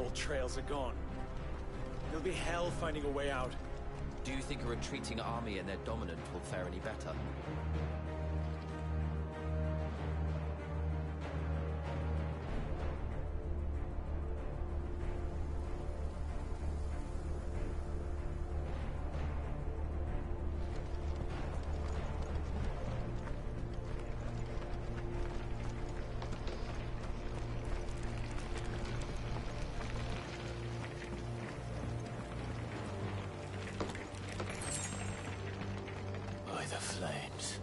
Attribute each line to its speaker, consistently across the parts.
Speaker 1: old trails are gone. It'll be hell finding a way out.
Speaker 2: Do you think a retreating army and their dominant will fare any better?
Speaker 1: The flames.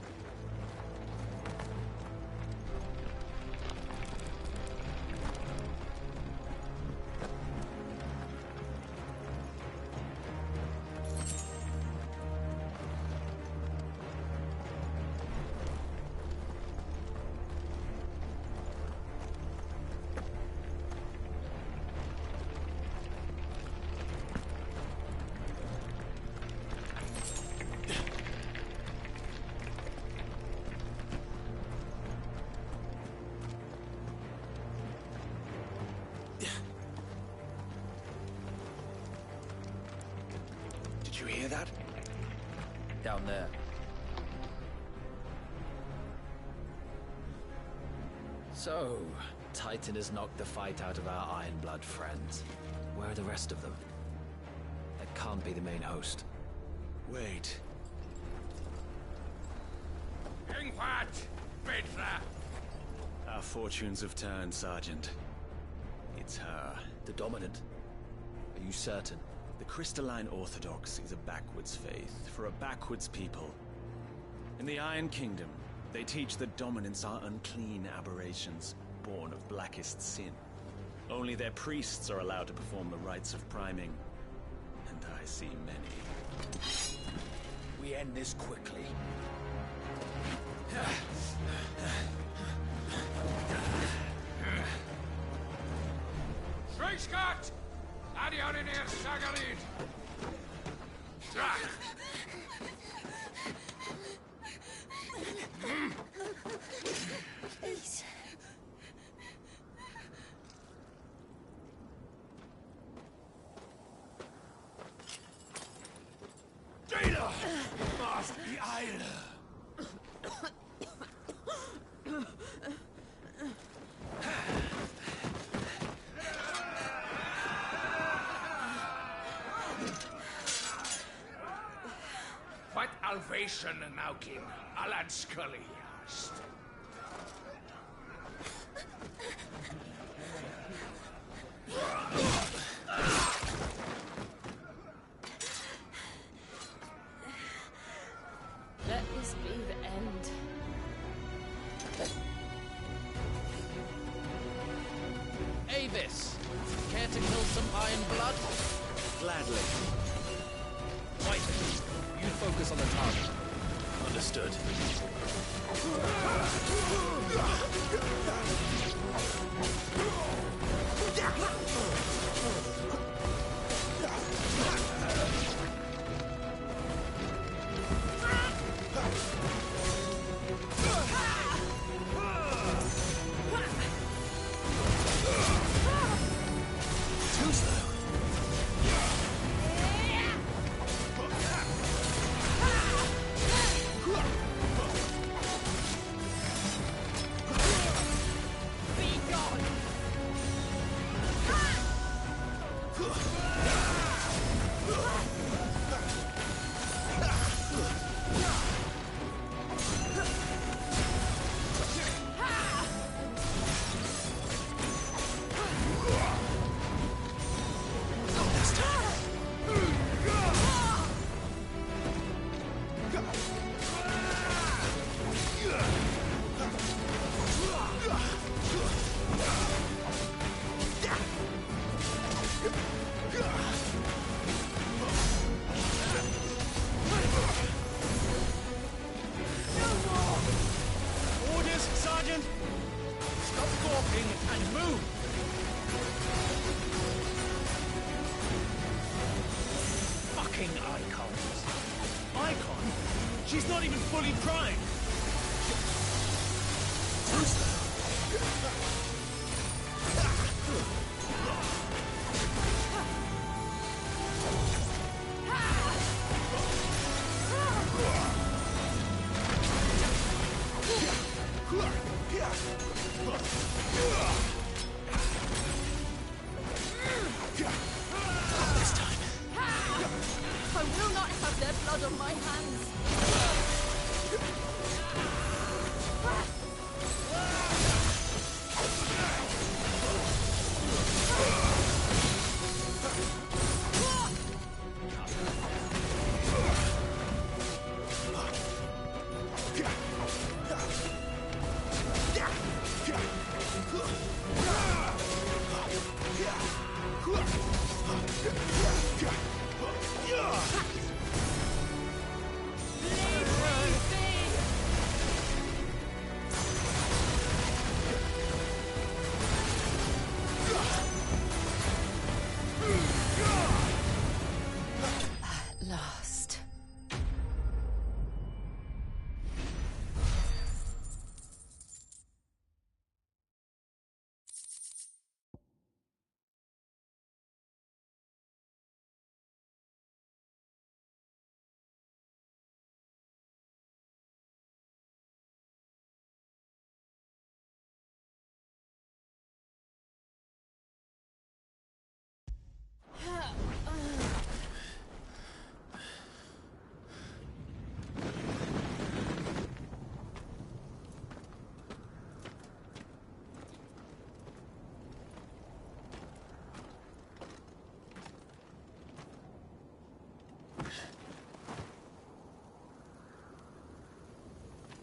Speaker 1: Did you hear that?
Speaker 2: Down there. So, Titan has knocked the fight out of our Ironblood friends. Where are the rest of them? That can't be the main host.
Speaker 1: Wait.
Speaker 3: Irgendwas, Petra!
Speaker 1: Our fortunes have turned, Sergeant. It's her.
Speaker 2: The Dominant? Are you certain?
Speaker 1: The Crystalline Orthodox is a backwards faith for a backwards people. In the Iron Kingdom, they teach that dominants are unclean aberrations, born of blackest sin. Only their priests are allowed to perform the rites of priming. And I see many.
Speaker 2: We end this quickly.
Speaker 3: Schweigskart! Adion in er Sagarid!
Speaker 4: Please.
Speaker 1: Jada! Must be Eile!
Speaker 3: What Alvation Naukin, Alan Scully asked.
Speaker 4: Let this be the end.
Speaker 2: Avis! Care to kill some Ironblood?
Speaker 1: Gladly.
Speaker 2: White, you focus on the target.
Speaker 1: Understood. Too slow. Orders, Sergeant! Stop gawping and move! Fucking icons. Icon? She's not even fully primed! Too slow.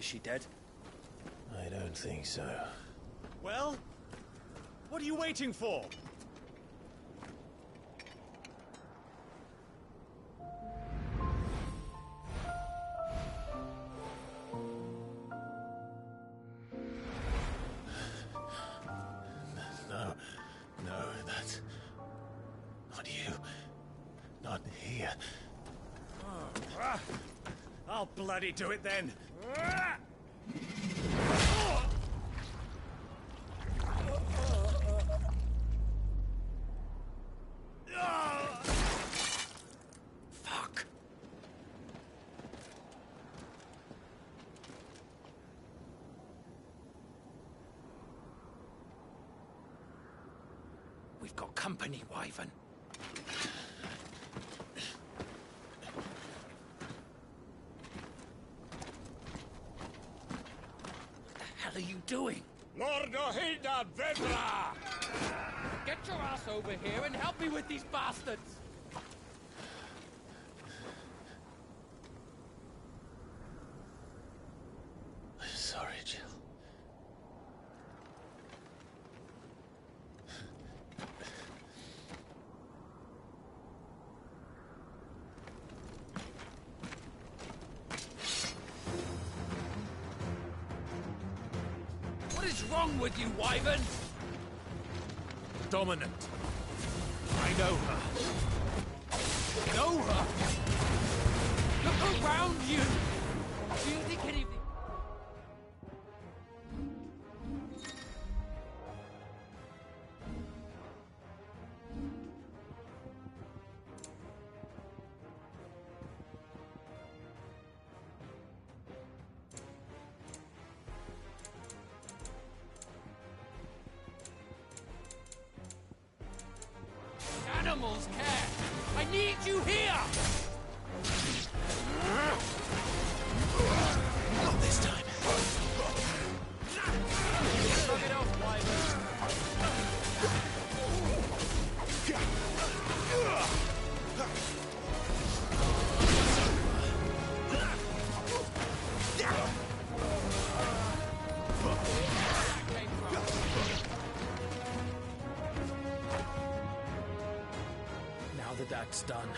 Speaker 5: Is she dead?
Speaker 6: I don't think so.
Speaker 1: Well, what are you waiting for?
Speaker 6: No, that's not you. Not here.
Speaker 1: I'll bloody do it then.
Speaker 5: Fuck. We've got company, Wyvern. What the hell are you doing?
Speaker 3: Lord Ohida Vedra!
Speaker 7: Get your ass over here and help me with these bastards!
Speaker 6: I'm sorry, Jill.
Speaker 7: What is wrong with you, Wyvern?
Speaker 1: Dominant. I know her.
Speaker 7: Know her? Look around you! Do you think anything... Animals care! I need you here!
Speaker 6: Not this time.
Speaker 7: Knock it off, Wyvern.
Speaker 2: Now that that's done,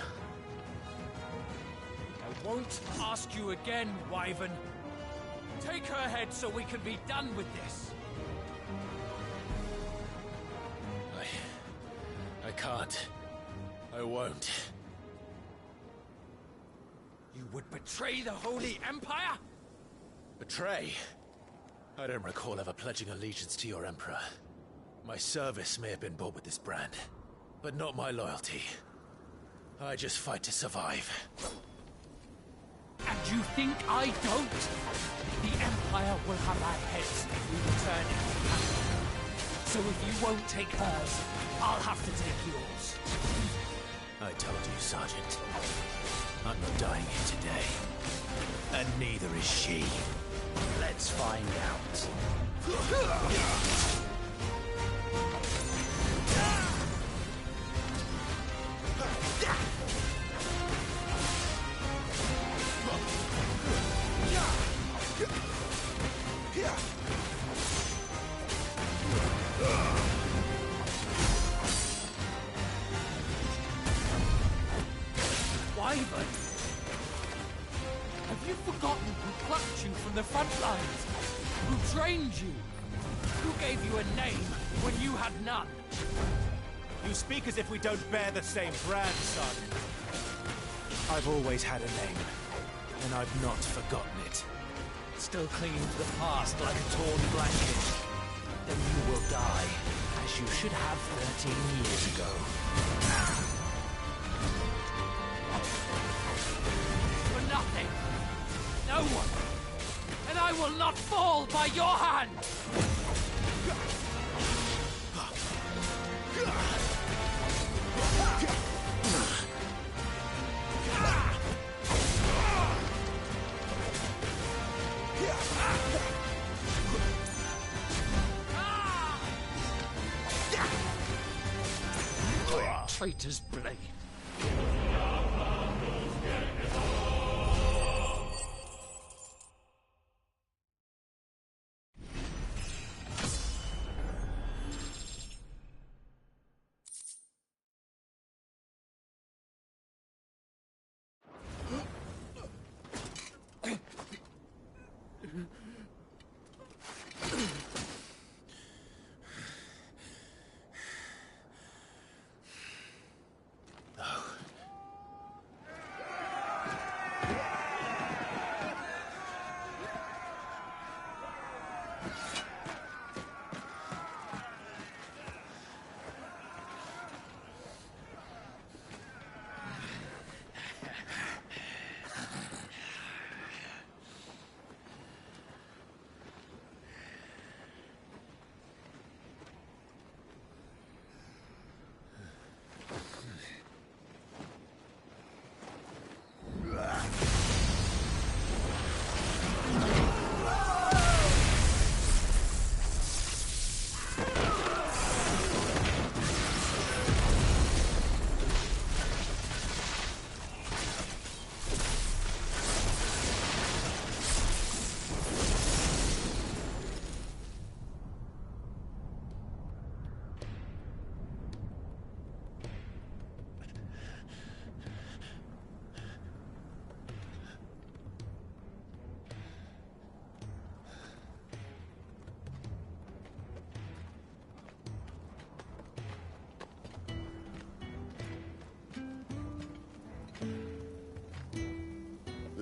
Speaker 7: I won't ask you again, Wyvern. Take her head so we can be done with this.
Speaker 6: I can't. I won't.
Speaker 7: You would betray the Holy Empire?
Speaker 6: Betray? I don't recall ever pledging allegiance to your Emperor. My service may have been bought with this brand, but not my loyalty. I just fight to survive.
Speaker 7: And you think I don't? The Empire will have our heads if we return empty-handed. So if you won't take hers, I'll have to take yours.
Speaker 6: I told you, Sergeant. I'm not dying here today. And neither is she.
Speaker 5: Let's find out.
Speaker 7: Wyvern! Have you forgotten who plucked you from the front lines? Who trained you? Who gave you a name when you had none?
Speaker 1: You speak as if we don't bear the same brand, Sergeant. I've always had a name, and I've not forgotten it.
Speaker 2: still clinging to the past like a torn blanket, then you will die, as you should have 13 years ago.
Speaker 7: For nothing. No one. And I will not fall by your hand! Traitor's blade.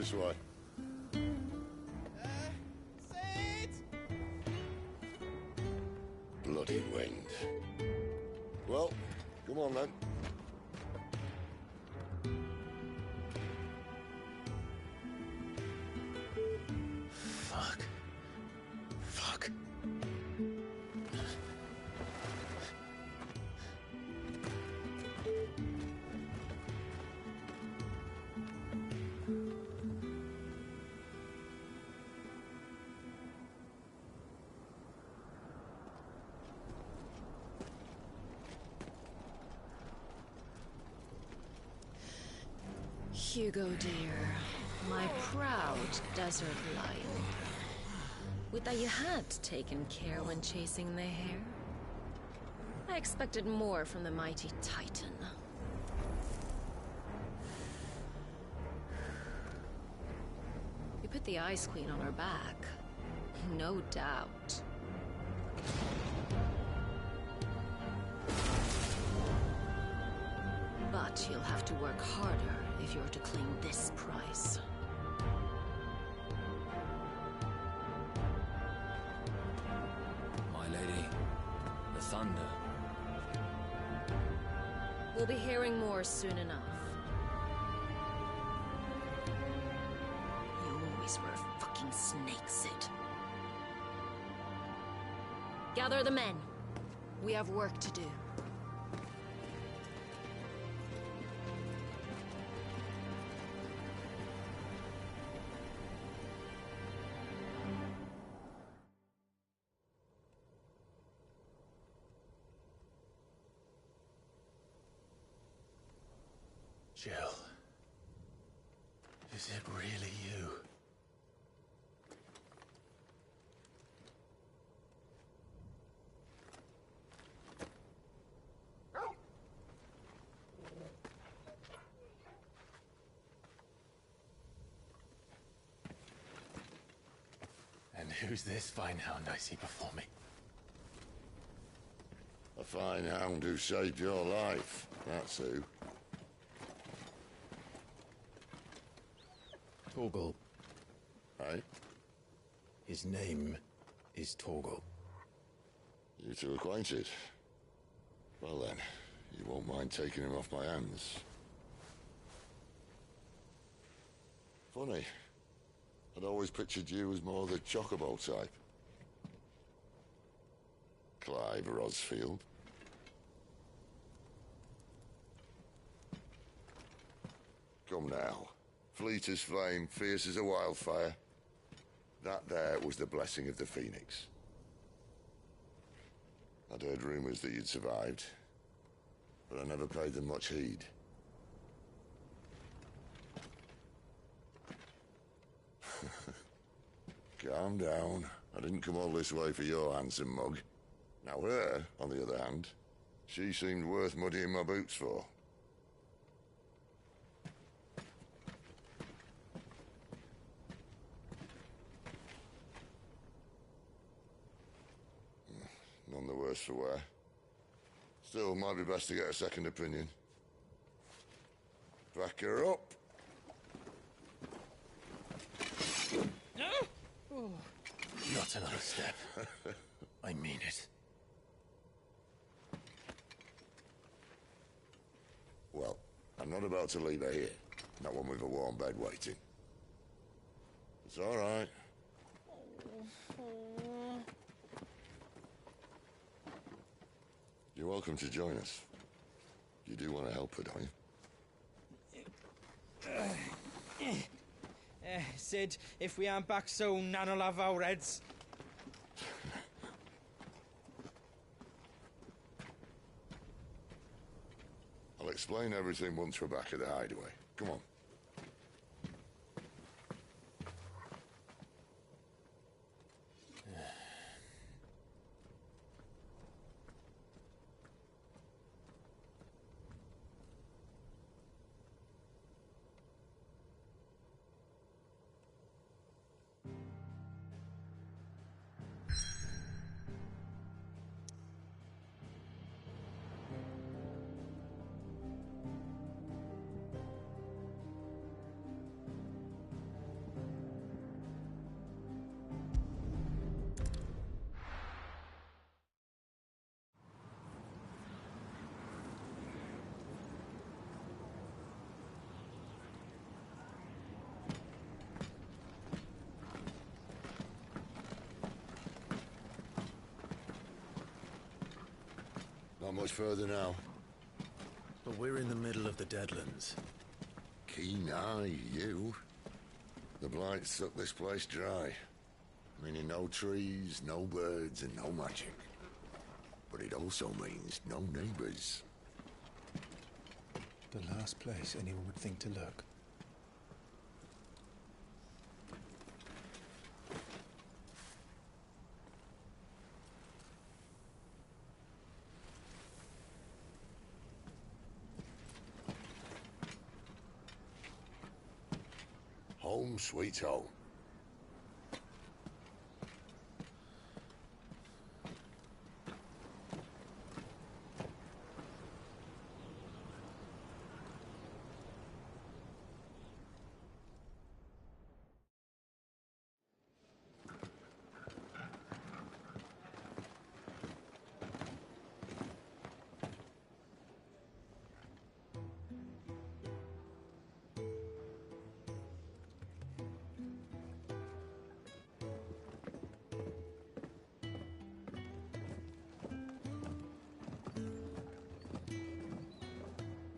Speaker 8: This way. Bloody wind. Well, come on then.
Speaker 6: Fuck. Fuck.
Speaker 4: Hugo dear, my proud desert lion. Would that you had taken care when chasing the hare. I expected more from the mighty Titan. You put the Ice Queen on her back, no doubt. But you'll have to work harder if you're to claim this prize.
Speaker 2: My lady, the thunder.
Speaker 4: We'll be hearing more soon enough. You always were a fucking snake, Sid. Gather the men. We have work to do.
Speaker 6: Jill. Is it really you? And who's this fine hound I see before me?
Speaker 8: A fine hound who saved your life. That's who.
Speaker 6: Torgal.
Speaker 8: Right?
Speaker 6: His name is Torgal.
Speaker 8: You two acquainted? Well then, you won't mind taking him off my hands. Funny. I'd always pictured you as more the Chocobo type. Clive Rosfield. Come now. Fleet as flame, fierce as a wildfire. That there was the blessing of the Phoenix. I'd heard rumors that you'd survived, but I never paid them much heed. Calm down. I didn't come all this way for your handsome mug. Now her, on the other hand, she seemed worth muddying my boots for. None the worse for wear. Still, might be best to get a second opinion. Back her up.
Speaker 6: Not another step. I mean it.
Speaker 8: Well, I'm not about to leave her here. Not one with a warm bed waiting. It's all right. You're welcome to join us. You do want to help her, don't you?
Speaker 9: Sid, if we aren't back soon, Nan'll have our heads.
Speaker 8: I'll explain everything once we're back at the hideaway. Come on. Not much further now.
Speaker 6: But we're in the middle of the Deadlands.
Speaker 8: Keen eye, you. The Blight sucked this place dry. Meaning no trees, no birds, and no magic. But it also means no neighbors.
Speaker 6: The last place anyone would think to look.
Speaker 8: Home sweet home.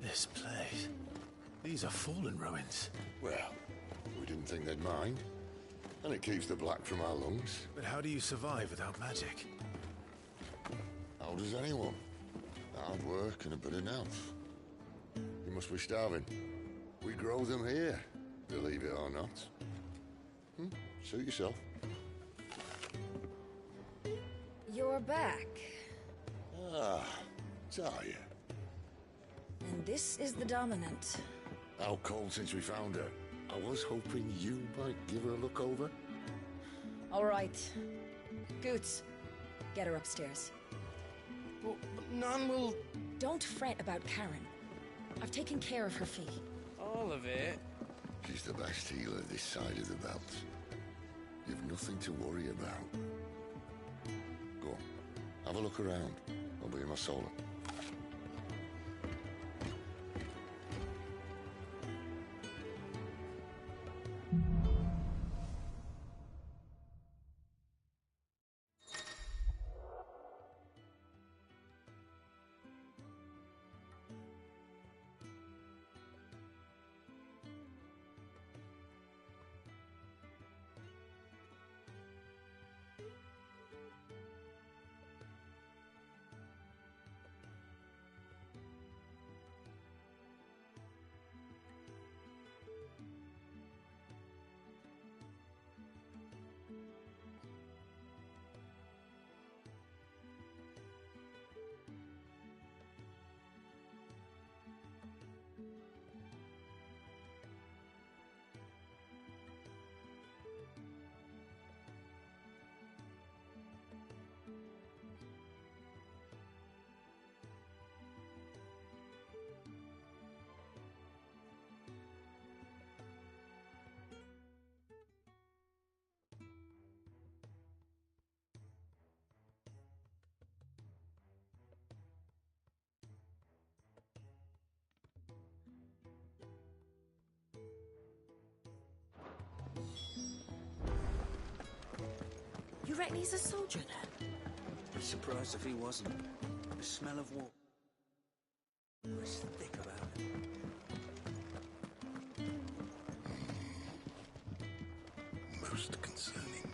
Speaker 6: This place. These are fallen ruins.
Speaker 8: Well, we didn't think they'd mind. And it keeps the black from our lungs.
Speaker 6: But how do you survive without magic?
Speaker 8: How does anyone? Hard work and a bit of nerve. You must be starving. We grow them here, believe it or not. Suit yourself.
Speaker 10: You're back.
Speaker 8: Ah, Talia.
Speaker 10: And this is the Dominant.
Speaker 8: How cold since we found her. I was hoping you might give her a look over.
Speaker 10: All right. Goots, get her upstairs.
Speaker 9: But none will...
Speaker 10: Don't fret about Karen. I've taken care of her fee.
Speaker 9: All of it?
Speaker 8: She's the best healer this side of the belt. You've nothing to worry about. Go on, have a look around. I'll be in my solar.
Speaker 10: You reckon he's a soldier then?
Speaker 5: Be surprised if he wasn't. The smell of war. What's thick about it?
Speaker 8: Most concerning.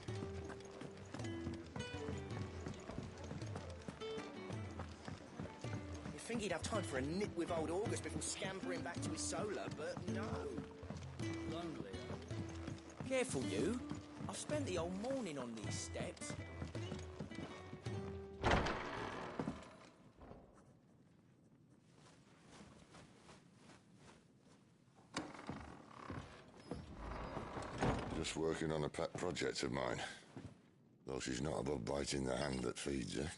Speaker 11: You'd think he'd have time for a nip with old August before scampering back to his solar, but no.
Speaker 5: Lonely.
Speaker 11: Careful, you. I've spent the whole morning on these steps.
Speaker 8: Just working on a pet project of mine. Though she's not above biting the hand that feeds her.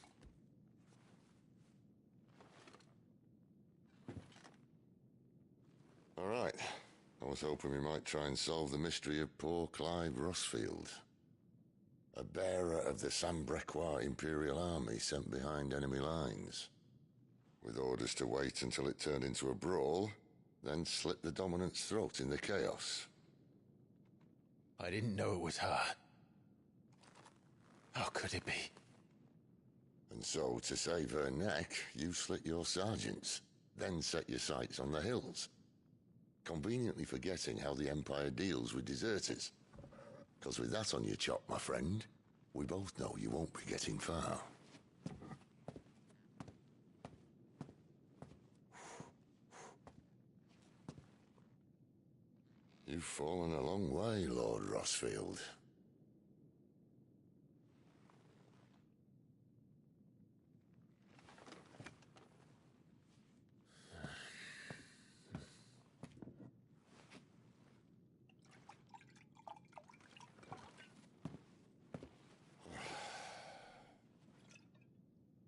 Speaker 8: All right. I was hoping we might try and solve the mystery of poor Clive Rossfield. A bearer of the Sambrequois Imperial Army sent behind enemy lines. With orders to wait until it turned into a brawl, then slit the Dominant's throat in the chaos.
Speaker 6: I didn't know it was her. How could it be?
Speaker 8: And so, to save her neck, you slit your sergeants, then set your sights on the hills. Conveniently forgetting how the Empire deals with deserters. Because with that on your chop, my friend, we both know you won't be getting far. You've fallen a long way, Lord Rosfield.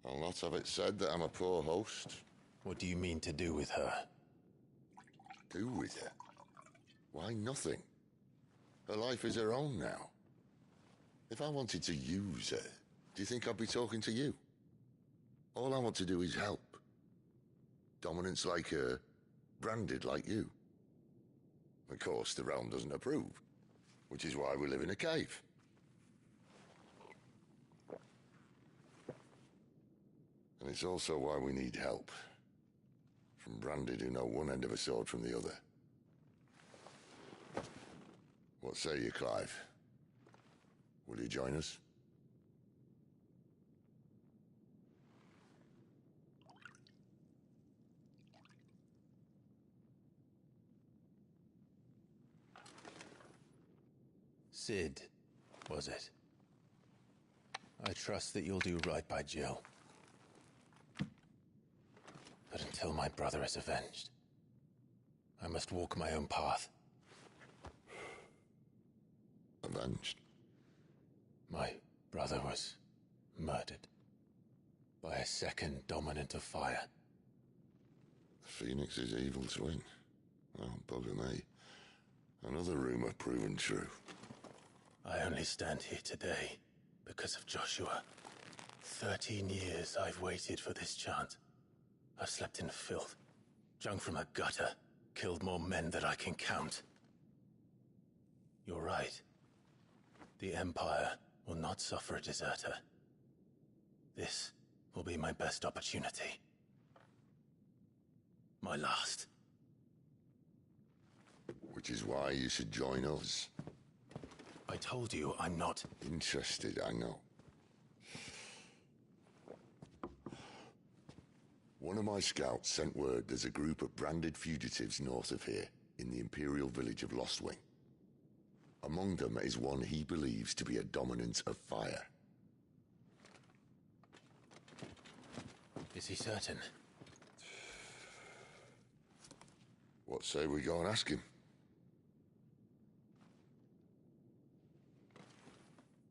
Speaker 8: I'll not have it said that I'm a poor host.
Speaker 6: What do you mean to do with her?
Speaker 8: Do with her? Why, nothing. Her life is her own now. If I wanted to use her, do you think I'd be talking to you? All I want to do is help. Dominants like her, branded like you. Of course, the realm doesn't approve, which is why we live in a cave. And it's also why we need help. From branded who know one end of a sword from the other. What say you, Clive? Will you join us?
Speaker 6: Cid, was it? I trust that you'll do right by Jill. But until my brother is avenged, I must walk my own path.
Speaker 8: Avenged?
Speaker 6: My brother was murdered by a second dominant of fire.
Speaker 8: Phoenix's evil twin. Oh, bugger me. Another rumor proven true.
Speaker 6: I only stand here today because of Joshua. 13 years I've waited for this chance. I've slept in filth, drunk from a gutter, killed more men than I can count. You're right. The Empire will not suffer a deserter. This will be my best opportunity. My last.
Speaker 8: Which is why you should join us.
Speaker 6: I told you I'm not
Speaker 8: interested, I know. One of my scouts sent word there's a group of branded fugitives north of here, in the Imperial village of Lostwing. Among them is one he believes to be a dominant of fire.
Speaker 6: Is he certain?
Speaker 8: What say we go and ask him?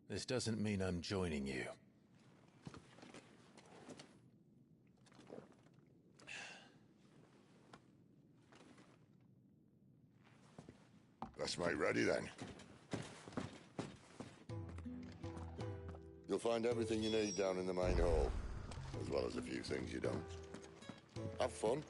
Speaker 6: This doesn't mean I'm joining you.
Speaker 8: Let's make ready then. You'll find everything you need down in the main hall, as well as a few things you don't. Have fun.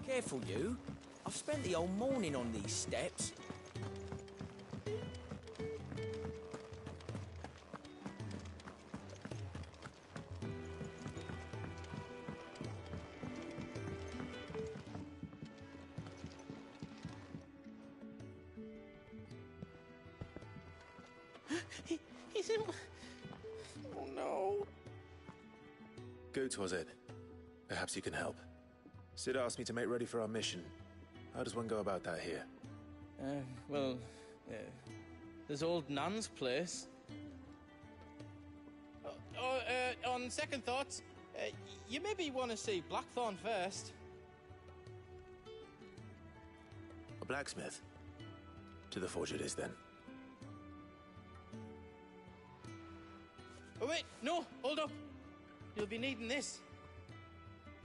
Speaker 11: Careful, you. I've spent the whole morning on these steps.
Speaker 9: He's in... Oh, no.
Speaker 6: Goetz, was it? Perhaps you can help. Cid asked me to make ready for our mission. How does one go about that here?
Speaker 9: Well, there's old Nan's place. On second thoughts, you maybe want to see Blackthorn first.
Speaker 6: A blacksmith? To the forge it is, then.
Speaker 9: Oh, wait, no, hold up. You'll be needing this.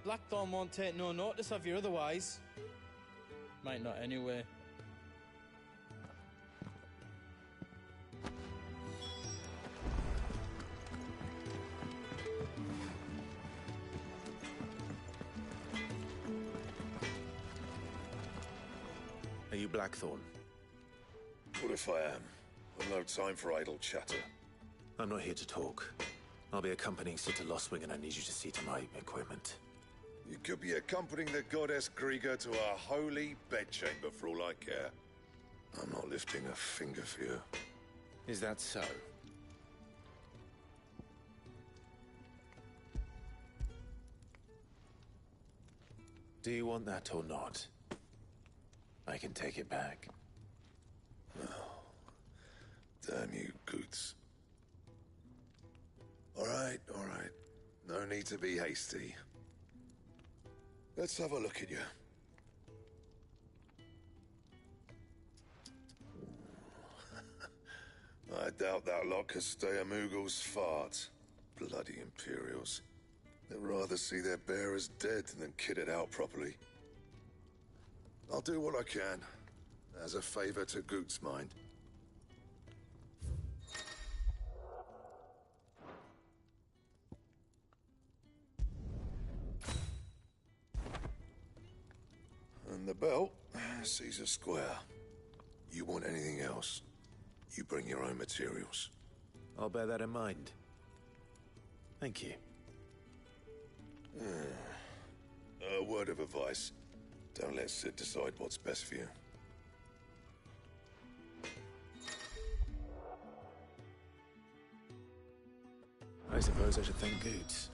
Speaker 9: Blackthorn won't take no notice of you otherwise. Might not anyway.
Speaker 6: Are you Blackthorn?
Speaker 12: What if I am? I've no time for idle chatter.
Speaker 6: I'm not here to talk. I'll be accompanying Sitter Lostwing, and I need you to see to my equipment.
Speaker 12: You could be accompanying the goddess Krieger to our holy bedchamber for all I care. I'm not lifting a finger for you.
Speaker 6: Is that so? Do you want that or not? I can take it back.
Speaker 12: Damn you, Goots. All right. No need to be hasty. Let's have a look at you. I doubt that lot could stay a Moogle's fart. Bloody Imperials. They'd rather see their bearers dead than kitted out properly. I'll do what I can, as a favor to Goot's mind. And the belt, Caesar Square. You want anything else, you bring your own materials.
Speaker 6: I'll bear that in mind. Thank you.
Speaker 12: A word of advice. Don't let Sid decide what's best for you.
Speaker 6: I suppose I should thank Goots.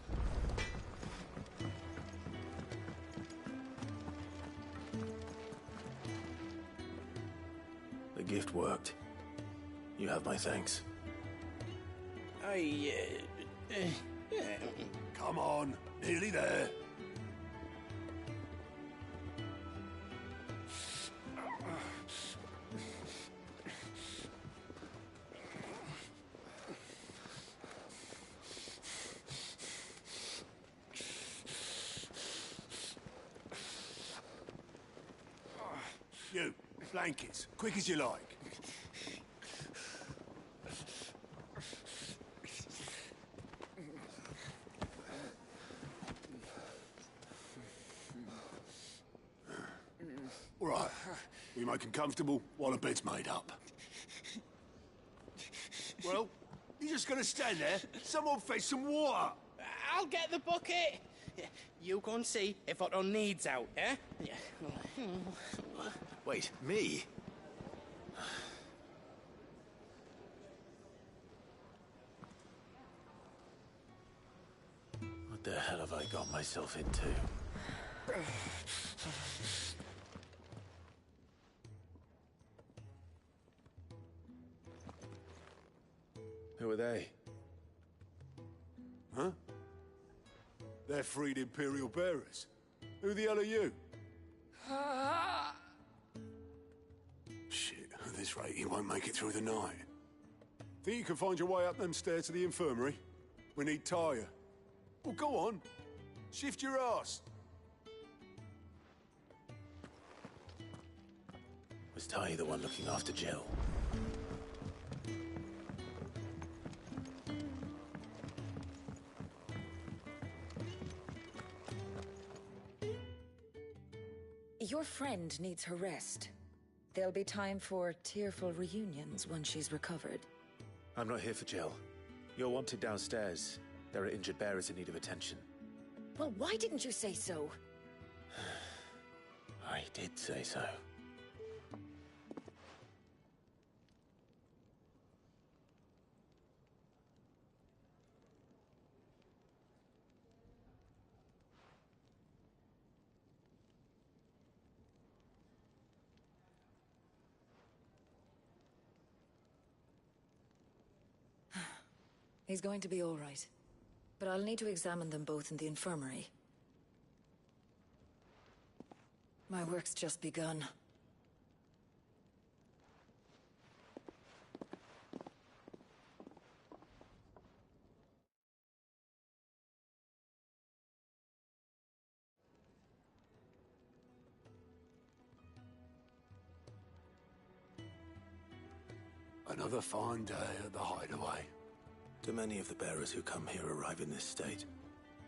Speaker 6: The gift worked. You have my thanks.
Speaker 3: Come on, nearly there. You, blankets, quick as you like. All right, we make 'em comfortable while the bed's made up. Well, you just gonna stand there? Someone fetch some water.
Speaker 9: I'll get the bucket. You go and see if Otto needs out, eh?
Speaker 6: Wait, me? What the hell have I got myself into? Who are they?
Speaker 3: Huh? They're freed Imperial bearers. Who the hell are you? Shit, at this rate, he won't make it through the night. Think you can find your way up them stairs to the infirmary? We need Tyre. Well, go on. Shift your ass.
Speaker 6: Was Ty the one looking after Jill?
Speaker 10: Your friend needs her rest. There'll be time for tearful reunions once she's recovered.
Speaker 6: I'm not here for Jill. You're wanted downstairs. There are injured bearers in need of attention.
Speaker 10: Well, why didn't you say so?
Speaker 6: I did say so.
Speaker 10: He's going to be all right. But I'll need to examine them both in the infirmary. My work's just begun.
Speaker 3: Another fine day at the Hideaway.
Speaker 12: Do many of the bearers who come here arrive in this state?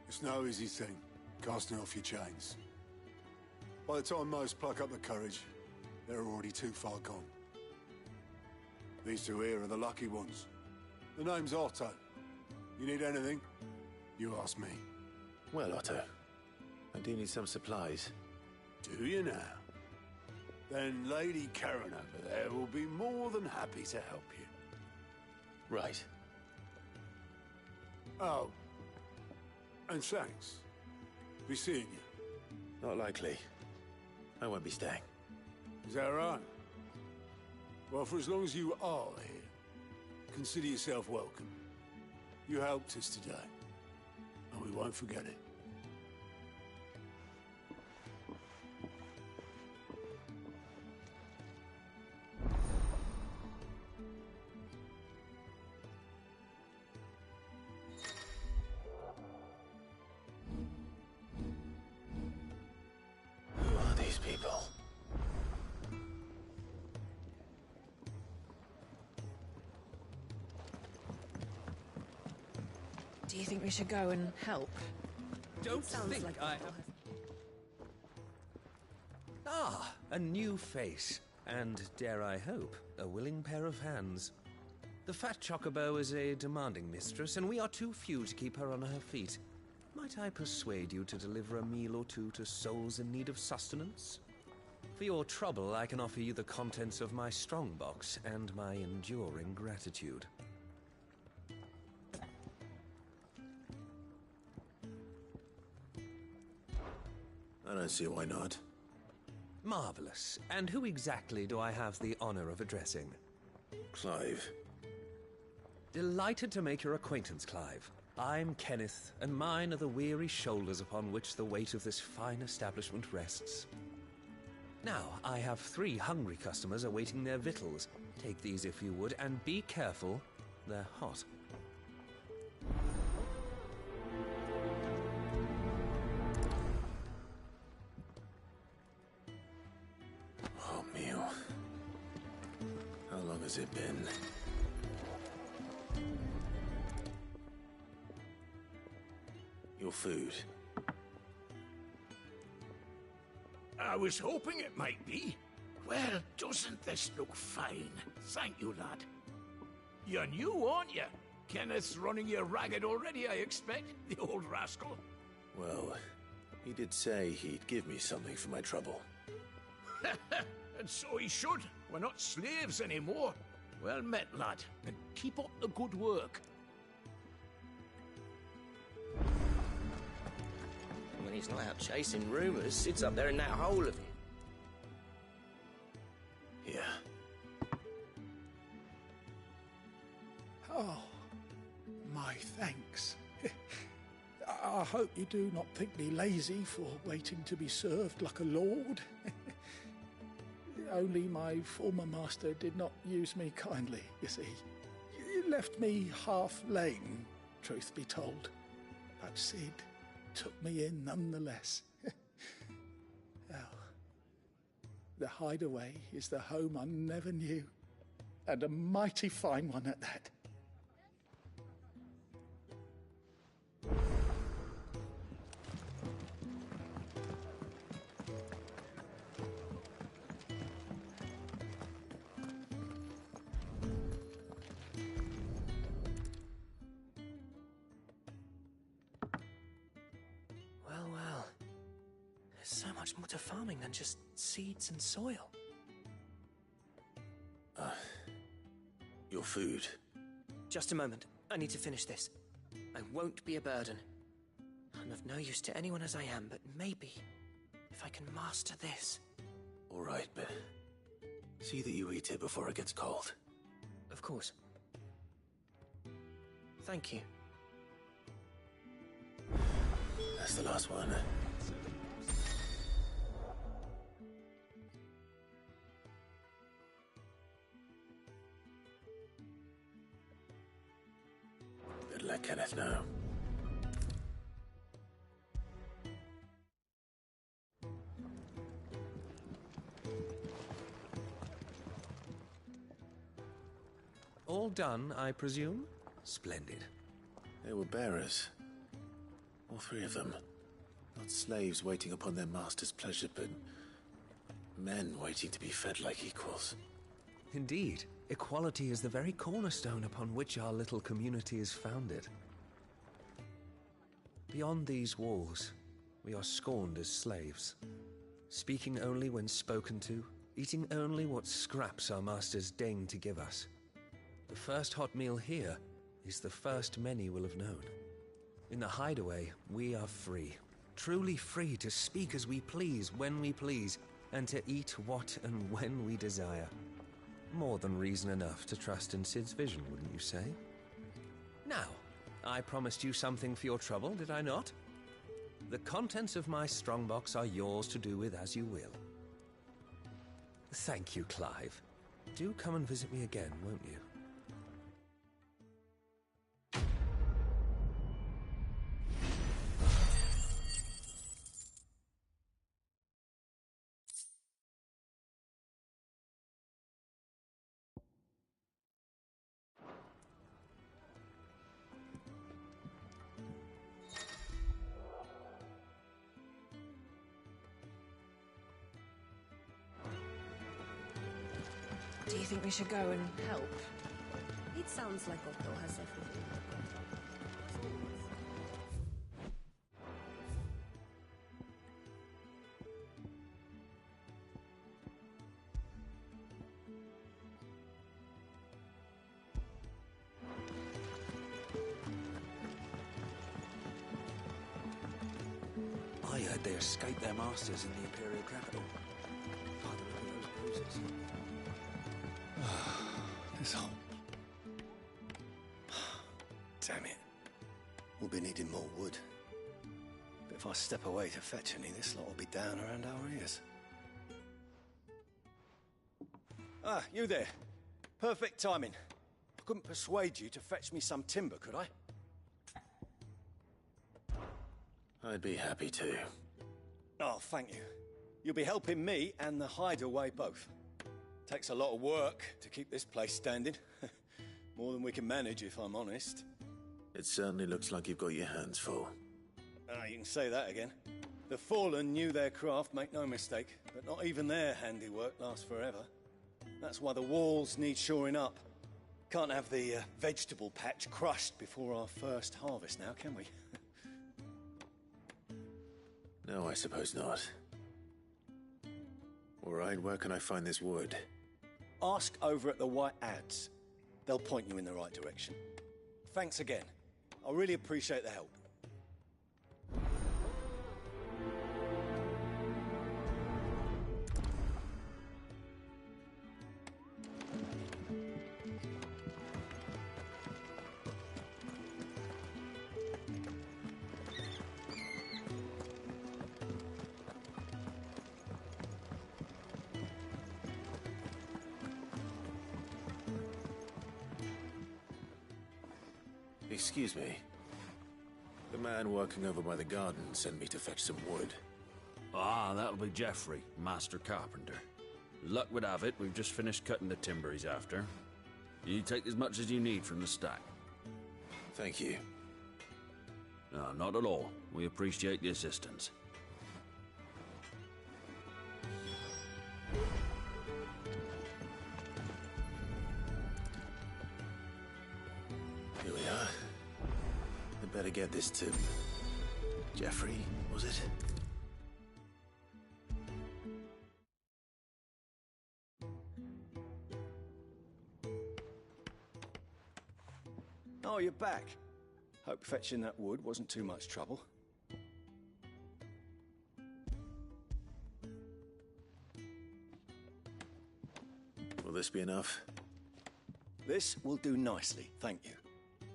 Speaker 3: It's no easy thing, casting off your chains. By the time most pluck up the courage, they're already too far gone. These two here are the lucky ones. The name's Otto. You need anything, you ask me.
Speaker 12: Well, Otto, I do need some supplies.
Speaker 3: Do you now? Then Lady Karen over there will be more than happy to help you.
Speaker 12: Right.
Speaker 3: Oh. And thanks. Be seeing you.
Speaker 12: Not likely. I won't be staying.
Speaker 3: Is that right? Well, for as long as you are here, consider yourself welcome. You helped us today, and we won't forget it.
Speaker 12: Who are these people?
Speaker 13: Do you think we should go and help?
Speaker 14: Don't think I have... Ah, a new face. And, dare I hope, a willing pair of hands. The fat Chocobo is a demanding mistress, and we are too few to keep her on her feet. Might I persuade you to deliver a meal or two to souls in need of sustenance? For your trouble, I can offer you the contents of my strongbox and my enduring gratitude.
Speaker 12: I don't see why not.
Speaker 14: Marvelous. And who exactly do I have the honor of addressing?
Speaker 12: Clive.
Speaker 14: Delighted to make your acquaintance, Clive. I'm Kenneth, and mine are the weary shoulders upon which the weight of this fine establishment rests. Now, I have 3 hungry customers awaiting their victuals. Take these if you would, and be careful, they're hot.
Speaker 12: Hot meal. How long has it been? Your food.
Speaker 15: I was hoping it might be. Well, doesn't this look fine? Thank you, lad. You're new, aren't you? Kenneth's running you ragged already, I expect, the old rascal.
Speaker 12: Well, he did say he'd give me something for my trouble.
Speaker 15: And so he should. We're not slaves anymore. Well met, lad, and keep up the good work.
Speaker 11: When he's not out chasing rumours, sits up there in that hole of it.
Speaker 12: Yeah.
Speaker 16: Oh, my thanks. I hope you do not think me lazy for waiting to be served like a lord. Only my former master did not use me kindly, you see. He left me half lame, truth be told. But Sid took me in nonetheless. Well, the Hideaway is the home I never knew, and a mighty fine one at that.
Speaker 11: Well. There's so much more to farming than just seeds and soil.
Speaker 12: Your food.
Speaker 11: Just a moment. I need to finish this. I won't be a burden. I'm of no use to anyone as I am, but maybe if I can master this.
Speaker 12: All right, but see that you eat it before it gets cold.
Speaker 11: Of course. Thank you.
Speaker 12: That's the last one. Better let Kenneth know.
Speaker 14: all done, I presume? Splendid.
Speaker 6: They were bearers. All three of them. Not slaves waiting upon their master's pleasure, but men waiting to be fed like equals.
Speaker 14: Indeed. Equality is the very cornerstone upon which our little community is founded. Beyond these walls, we are scorned as slaves, speaking only when spoken to, eating only what scraps our masters deign to give us. The first hot meal here is the first many will have known. In the hideaway, we are free, truly free to speak as we please, when we please, and to eat what and when we desire. More than reason enough to trust in Cid's vision, wouldn't you say? Now, I promised you something for your trouble, did I not? The contents of my strongbox are yours to do with as you will. Thank you, Clive. Do come and visit me again, won't you?
Speaker 13: Do you think we should go and help?
Speaker 17: It sounds like Otto has everything.
Speaker 5: I heard they escaped their masters in the Imperial capital. Father, look at those bruises.
Speaker 3: This hole. Damn it. We'll be needing more wood. But if I step away to fetch any, this lot will be down around our ears. Ah, you there. Perfect timing. I couldn't persuade you to fetch me some timber, could I?
Speaker 6: I'd be happy to.
Speaker 3: Oh, thank you. You'll be helping me and the hideaway both. Takes a lot of work to keep this place standing. More than we can manage, if I'm honest.
Speaker 6: It certainly looks like you've got your hands full.
Speaker 3: Ah, you can say that again. The Fallen knew their craft, make no mistake, but not even their handiwork lasts forever. That's why the walls need shoring up. Can't have the vegetable patch crushed before our first harvest now, can we?
Speaker 6: No, I suppose not. All right, where can I find this wood?
Speaker 3: Ask over at the White Adze. They'll point you in the right direction. Thanks again. I really appreciate the help.
Speaker 6: Excuse me. The man working over by the garden sent me to fetch some wood.
Speaker 18: Ah, that'll be Geoffrey, Master Carpenter. Luck would have it, we've just finished cutting the timber he's after. You take as much as you need from the stack.
Speaker 6: Thank you.
Speaker 18: No, not at all. We appreciate the assistance.
Speaker 6: Here we are. I'd better get this to Geoffrey, was it?
Speaker 3: Oh, you're back. Hope fetching that wood wasn't too much trouble.
Speaker 6: Will this be enough?
Speaker 3: This will do nicely, thank you.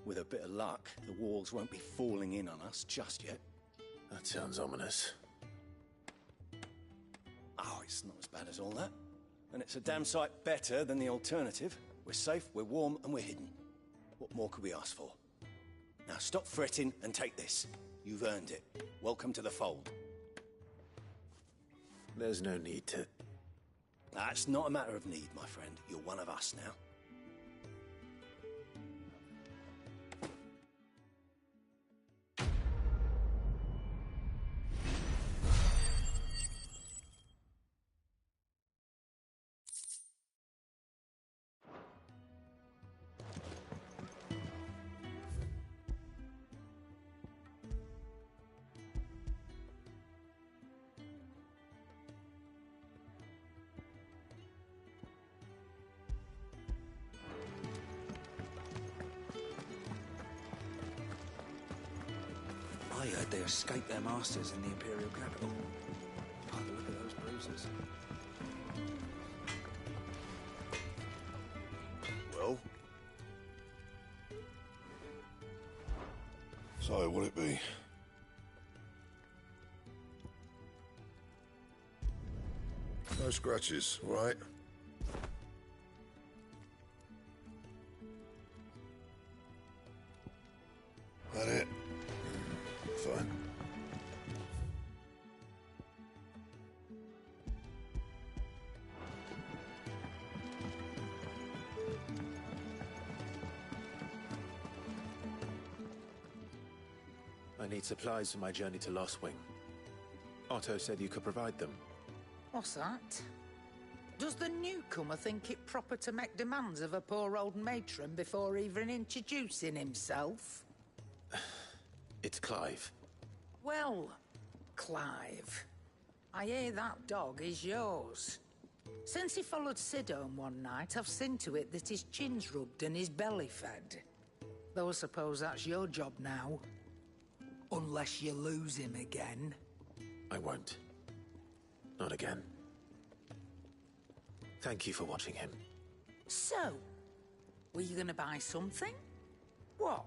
Speaker 3: With a bit of luck, the walls won't be falling in on us just yet.
Speaker 6: That sounds ominous.
Speaker 3: Oh, it's not as bad as all that. And it's a damn sight better than the alternative. We're safe, we're warm, and we're hidden. What more could we ask for? Now stop fretting and take this. You've earned it. Welcome to the fold.
Speaker 6: There's no need to...
Speaker 3: That's not a matter of need, my friend. You're one of us now.
Speaker 5: I heard they escaped their masters in the Imperial capital. By the look of those bruises.
Speaker 12: Well? So, what'll it be? No scratches, right? That it? Fine.
Speaker 6: I need supplies for my journey to Lost Wing. Otto said you could provide them.
Speaker 19: What's that? Does the newcomer think it proper to make demands of a poor old matron before even introducing himself?
Speaker 6: It's Clive.
Speaker 19: Well, Clive, I hear that dog is yours. Since he followed Sid home one night, I've seen to it that his chin's rubbed and his belly fed. Though I suppose that's your job now. Unless you lose him again.
Speaker 6: I won't. Not again. Thank you for watching him.
Speaker 19: So, were you gonna buy something? What?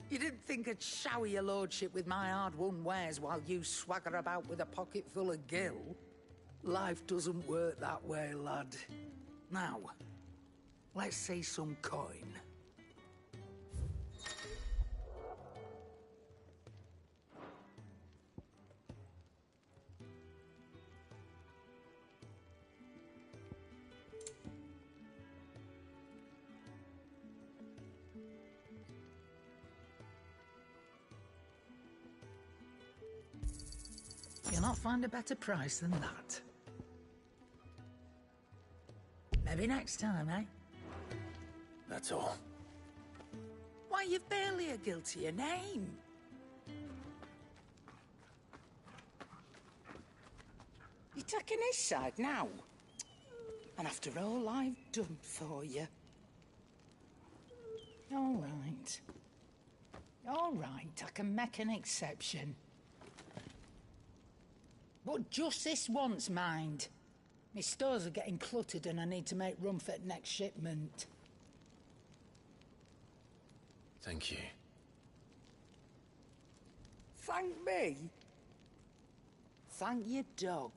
Speaker 19: You didn't think I'd shower your lordship with my hard-won wares while you swagger about with a pocket full of gil? Life doesn't work that way, lad. Now, let's see some coin. You'll not find a better price than that. Maybe next time, eh?
Speaker 6: That's all.
Speaker 19: Why, you've barely a gil to your name. You're taking his side now? And after all I've done for you. All right. All right, I can make an exception. But just this once, mind. My stores are getting cluttered and I need to make room for the next shipment.
Speaker 6: Thank you.
Speaker 19: Thank me? Thank your dog.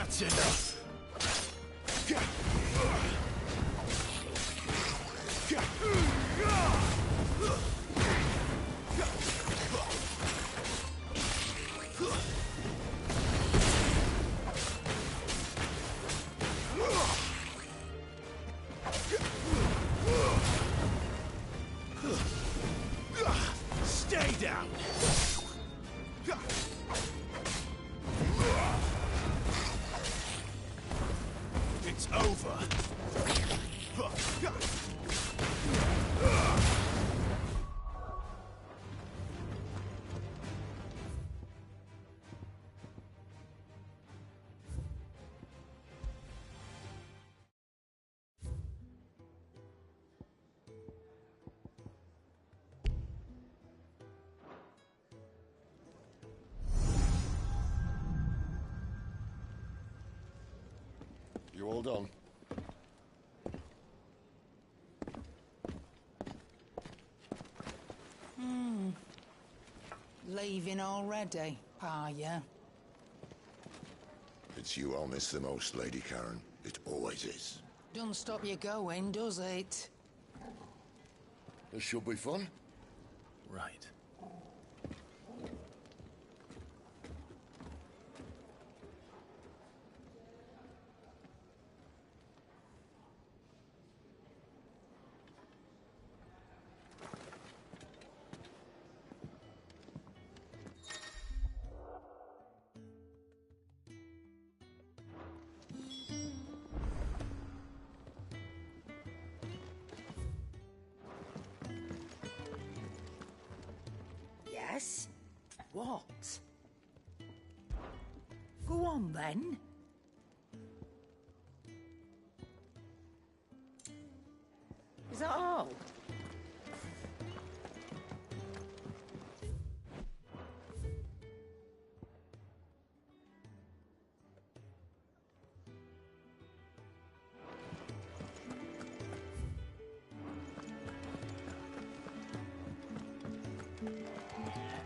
Speaker 6: That's enough.
Speaker 15: Stay down. It's over.
Speaker 8: You all done?
Speaker 19: Leaving already, are ya?
Speaker 8: It's you I'll miss the most, Lady Karen. It always is.
Speaker 19: Don't stop you going, does it?
Speaker 8: This should be fun.
Speaker 6: Right.
Speaker 19: Yes? What? Go on, then. Is that all?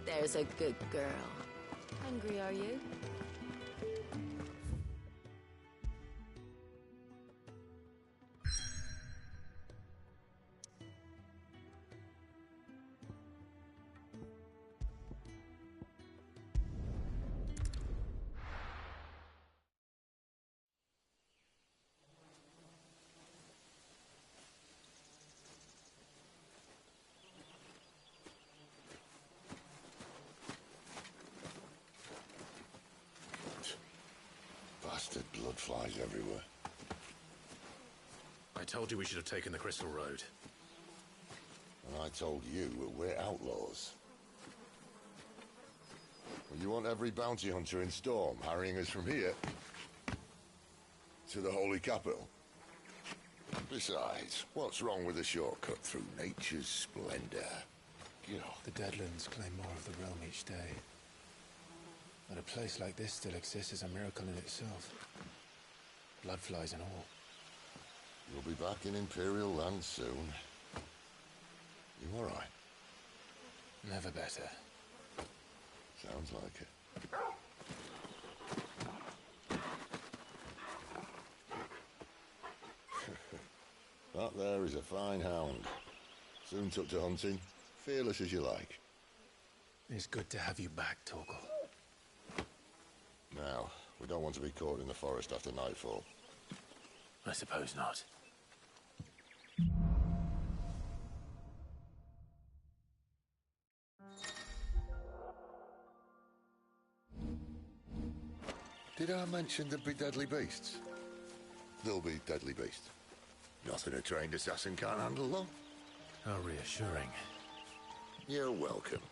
Speaker 4: There's a good girl. Hungry, are you?
Speaker 8: Bastard blood flies everywhere.
Speaker 6: I told you we should have taken the Crystal Road.
Speaker 8: And I told you we're outlaws. Well, you want every bounty hunter in Storm harrying us from here to the Holy Capital? Besides, what's wrong with a shortcut through nature's splendor?
Speaker 20: The Deadlands claim more of the realm each day. But a place like this still exists is a miracle in itself. Bloodflies and all.
Speaker 8: You'll be back in Imperial land soon. You all right?
Speaker 20: Never better.
Speaker 8: Sounds like it. That there is a fine hound. Soon took to hunting. Fearless as you like.
Speaker 20: It's good to have you back, Torgal.
Speaker 8: Now, we don't want to be caught in the forest after nightfall.
Speaker 6: I suppose not.
Speaker 8: Did I mention there'd be deadly beasts? There'll be deadly beasts. Nothing a trained assassin can't handle, though.
Speaker 6: How reassuring.
Speaker 8: You're welcome.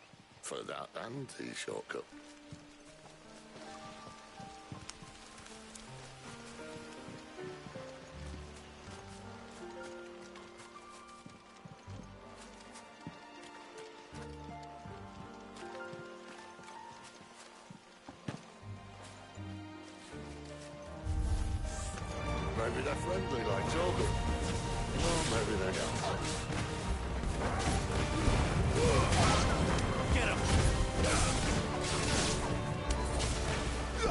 Speaker 8: For that and the shortcut. Maybe they're friendly like Torgal. Well, maybe they're not.
Speaker 15: Get him!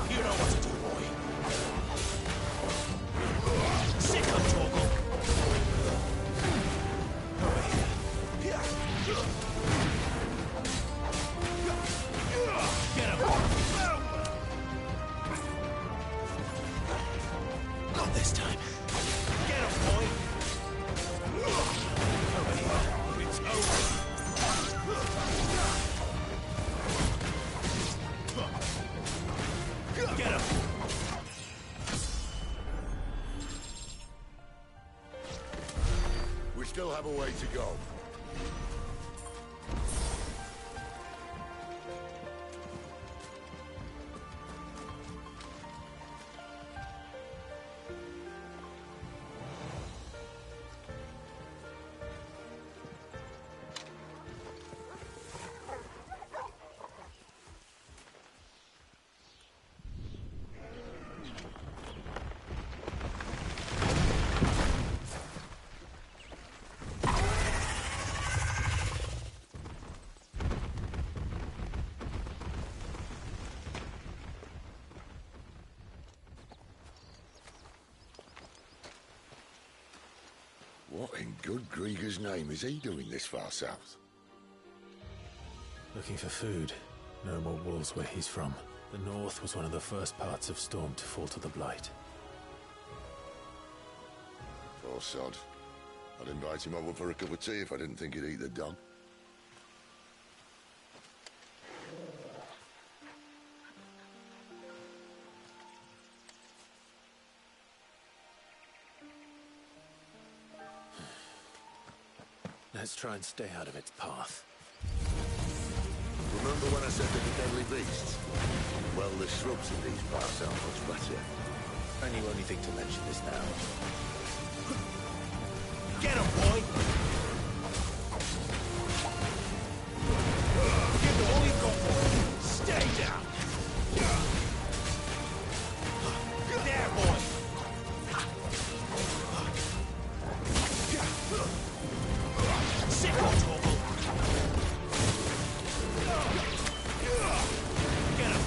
Speaker 15: You know what to do, boy.
Speaker 8: have a way to go. What in good Grieger's name is he doing this far south?
Speaker 6: Looking for food. No more wolves where he's from. The north was one of the first parts of Storm to fall to the Blight.
Speaker 8: Poor sod. I'd invite him over for a cup of tea if I didn't think he'd eat the dog.
Speaker 6: Let's try and stay out of its path.
Speaker 8: Remember when I said they're the deadly beasts? Well, the shrubs in these parts aren't much better.
Speaker 6: And you only think to mention this now.
Speaker 15: Get him, boy! Give them all you've got for it. Stay down! There, boy! Sick on Torgal! Get him!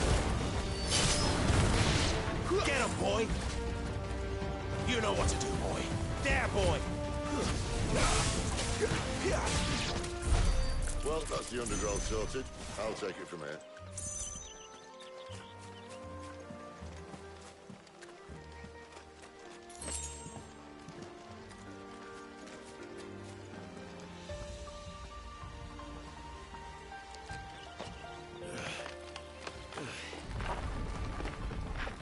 Speaker 15: Get him, boy! You know what to do, boy. There, boy!
Speaker 8: Well, that's the undergrowth sorted. I'll take it from here.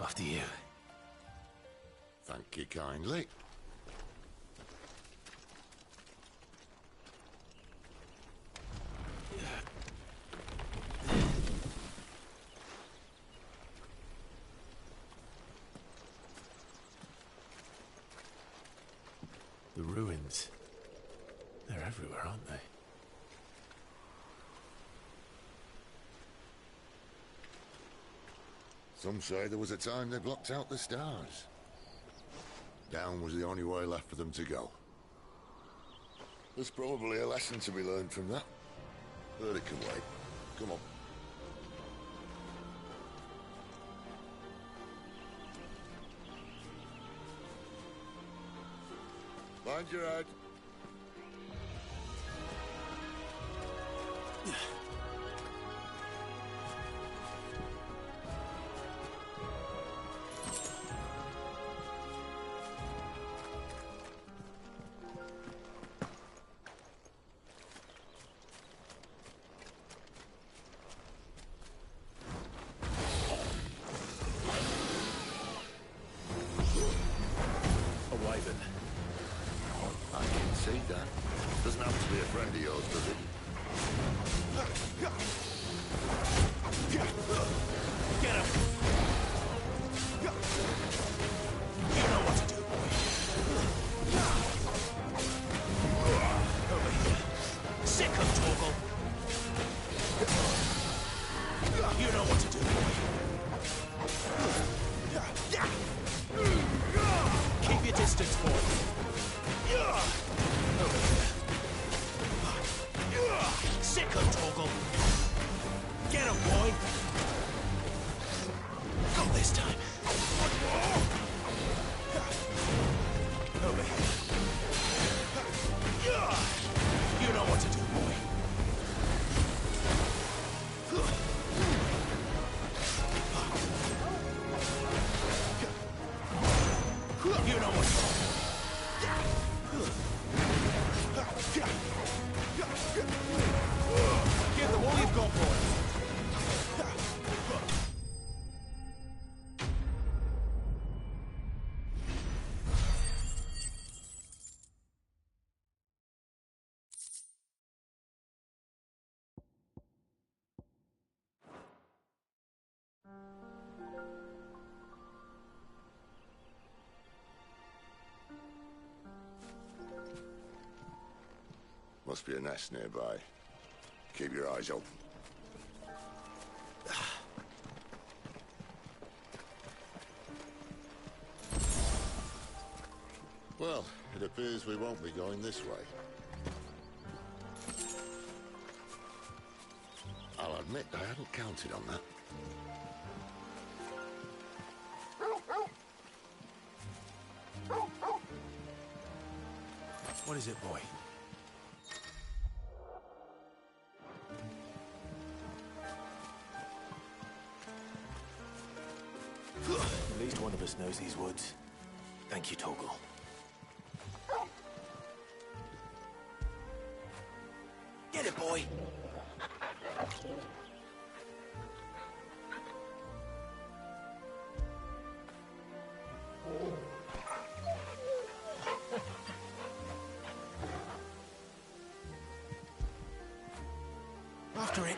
Speaker 6: After you.
Speaker 8: Thank you kindly.
Speaker 6: The ruins. They're everywhere, aren't they?
Speaker 8: Some say there was a time they blocked out the stars. Down was the only way left for them to go. There's probably a lesson to be learned from that. But it can wait. Come on. Mind your head. Doesn't have to be a friend of yours, does it?
Speaker 15: Get him! You know what to do, boy. Over here. Sick of Torgal. You know what to do, boy. Keep your distance, boy. Over here. Sick of Torgal. Get him, boy. Go this time. Over here. You know what to do, boy. You know what to do. Give them all you've got, boy.
Speaker 8: must be a nest nearby. Keep your eyes open. Well, it appears we won't be going this way. I'll admit I hadn't counted on that.
Speaker 6: What is it, boy? At least one of us knows these woods. Thank you, Torgal. Get it, boy! After it.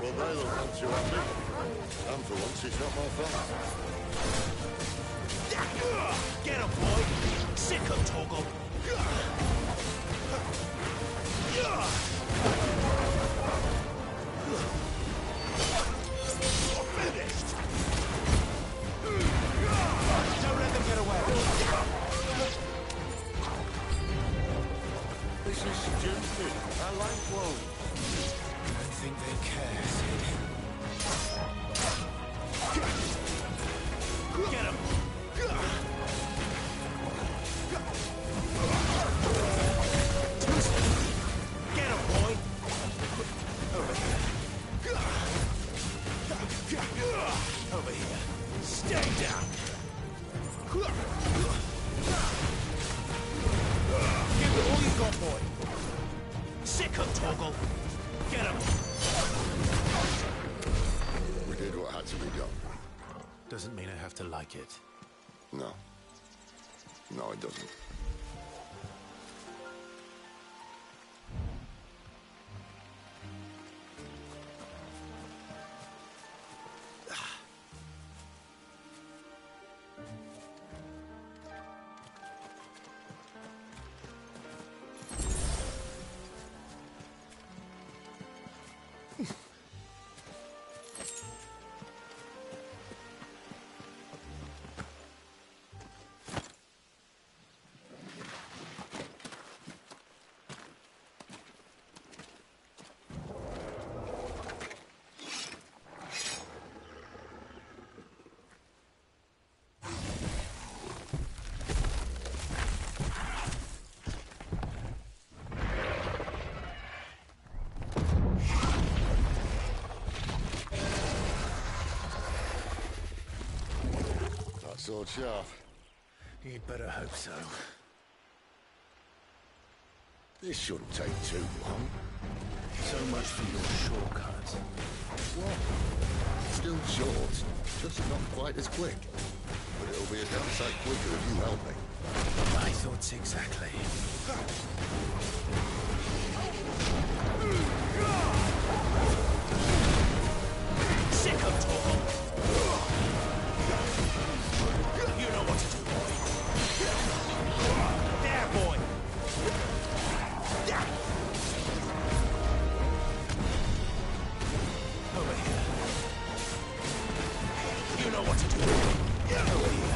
Speaker 8: Well, they look not too happy. And for once, it's not my fault.
Speaker 6: Get him, boy! Sick of Torgal! Finished! Don't let them get away!
Speaker 8: This is stupid. I like wolves.
Speaker 6: I don't think they care, Sid. Get him! Get him, boy! Over here. Over here. Stay down! Give it all you got, boy! Sick of Torgal! Get him!
Speaker 8: We did what had to be done.
Speaker 6: Doesn't mean I have to like it.
Speaker 8: No. No, it doesn't. Sword sharp.
Speaker 6: You'd better hope so.
Speaker 8: This shouldn't take too long.
Speaker 6: So much for your shortcut.
Speaker 8: What? Still short, just not quite as quick. But it'll be a damn sight quicker if you help me.
Speaker 6: My thoughts exactly. Sick of Torgal! You know what to do, boy. There, boy. Over here. You know what to do. Over here.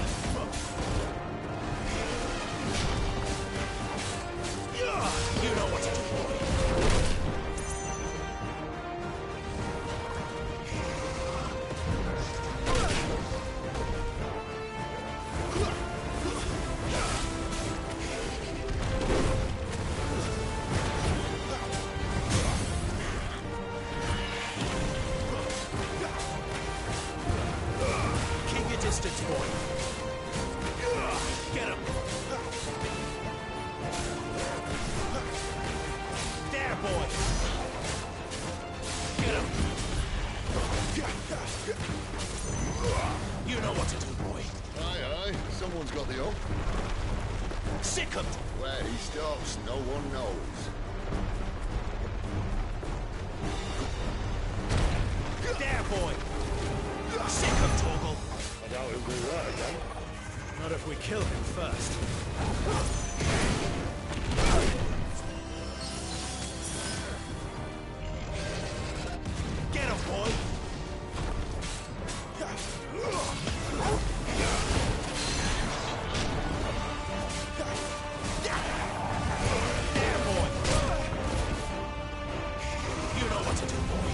Speaker 6: boy! Get him! You know what to do, boy.
Speaker 8: Aye, someone's got the up.
Speaker 6: Sick him!
Speaker 8: Where he stops, no one knows.
Speaker 6: There, boy! Sick him, Torgal!
Speaker 8: I doubt he'll do that again.
Speaker 6: Not if we kill him first. Get him, boy! There, boy! You know what to do, boy.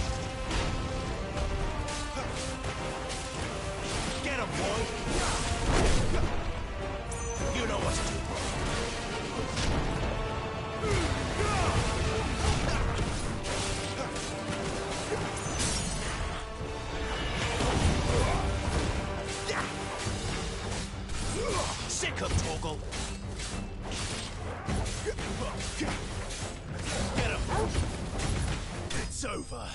Speaker 6: Get him, boy! You know what to do, boy. Sick of Torgal! Get him! It's over!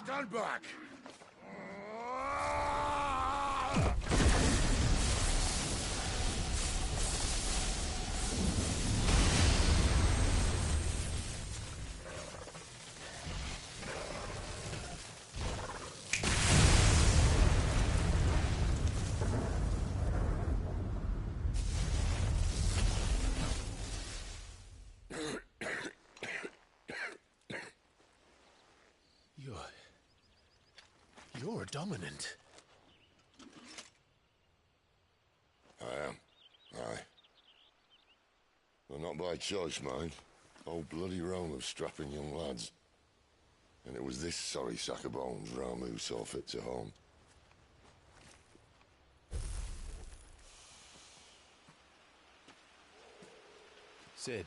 Speaker 8: Stand back!
Speaker 6: You're a dominant.
Speaker 8: I am. Aye. Well, not by choice, mind. Whole bloody realm of strapping young lads. And it was this sorry sack of bones Ramu saw fit to home.
Speaker 20: Cid.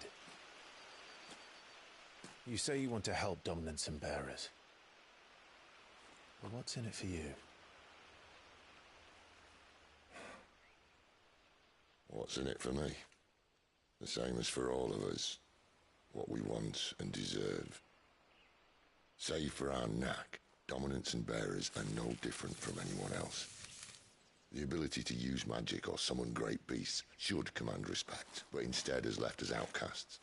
Speaker 20: You say you want to help dominants and bearers. But what's in it for you?
Speaker 8: What's in it for me? The same as for all of us. What we want and deserve. Save for our knack, dominants and bearers are no different from anyone else. The ability to use magic or summon great beasts should command respect, but instead has left us outcasts.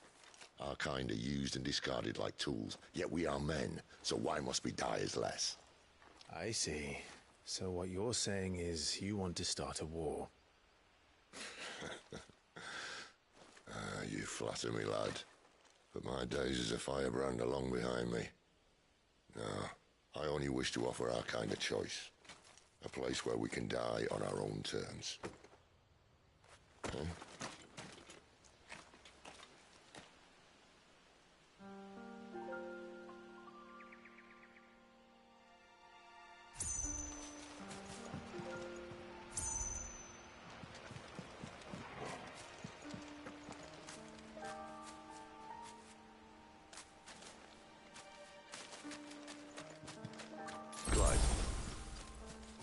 Speaker 8: Our kind are used and discarded like tools, yet we are men, so why must we die as less?
Speaker 20: I see. So what you're saying is you want to start a war.
Speaker 8: You flatter me, lad. But my days as a firebrand are long behind me. No, I only wish to offer our kind a choice. A place where we can die on our own terms. Huh?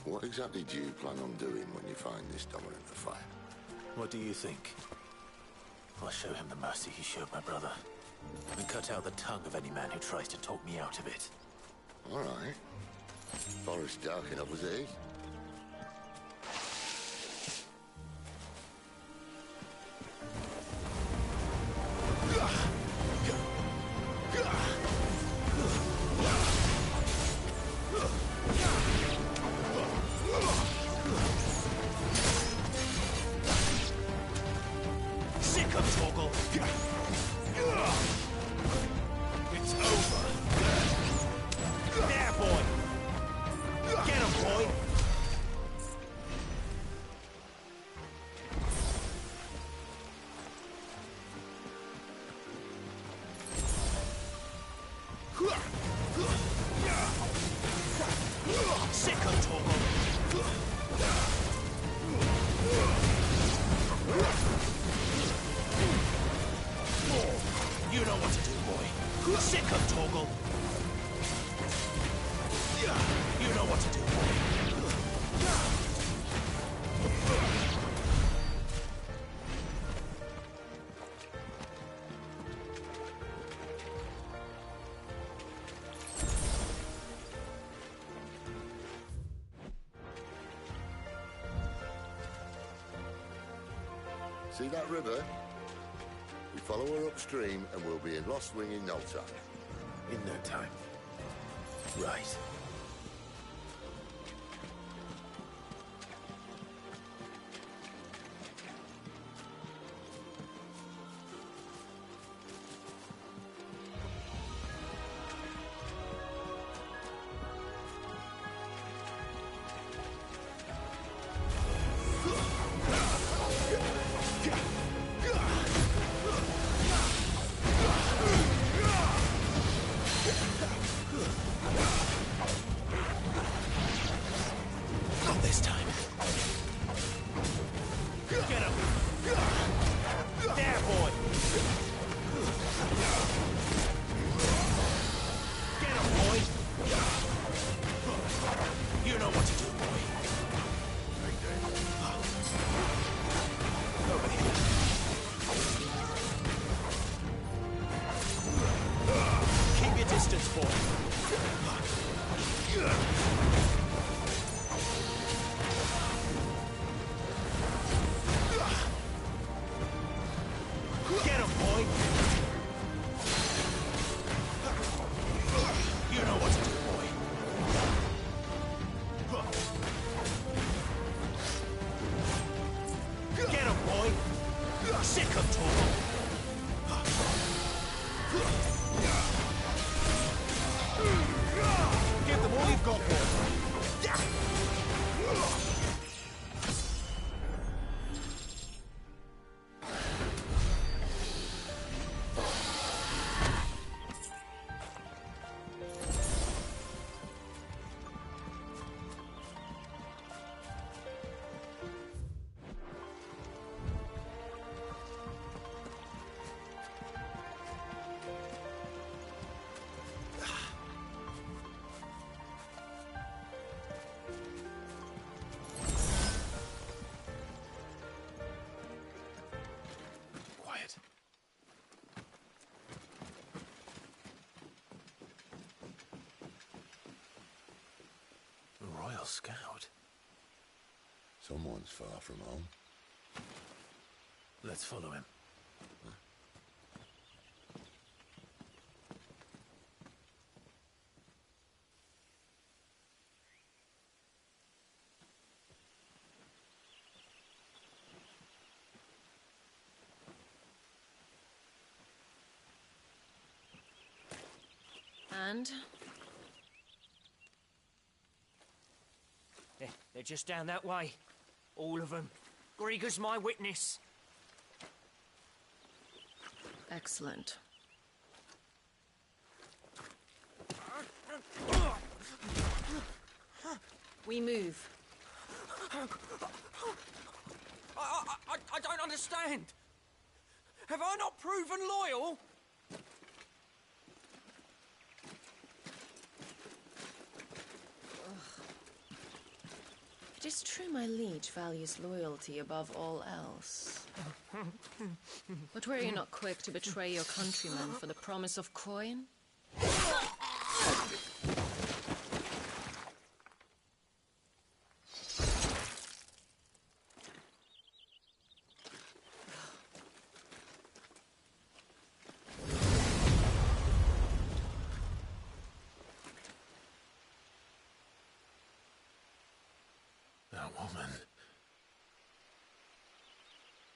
Speaker 8: What exactly do you plan on doing when you find this dominant of fire?
Speaker 6: What do you think? I'll show him the mercy he showed my brother. And cut out the tongue of any man who tries to talk me out of it.
Speaker 8: All right. Forest dark enough as it is.
Speaker 6: It's over. There, boy. Get him, boy. Sick of Torgal! You know what to do.
Speaker 8: See that river? We follow her upstream and we'll be in Lost Wing in no time.
Speaker 6: In no time. Right. Scout.
Speaker 8: Someone's far from home.
Speaker 6: Let's follow him.
Speaker 4: And?
Speaker 11: They're just down that way. All of them. Grieger's my witness.
Speaker 4: Excellent. We move.
Speaker 11: I don't understand. Have I not proven loyal?
Speaker 4: It is true my liege values loyalty above all else. But were you not quick to betray your countrymen for the promise of coin?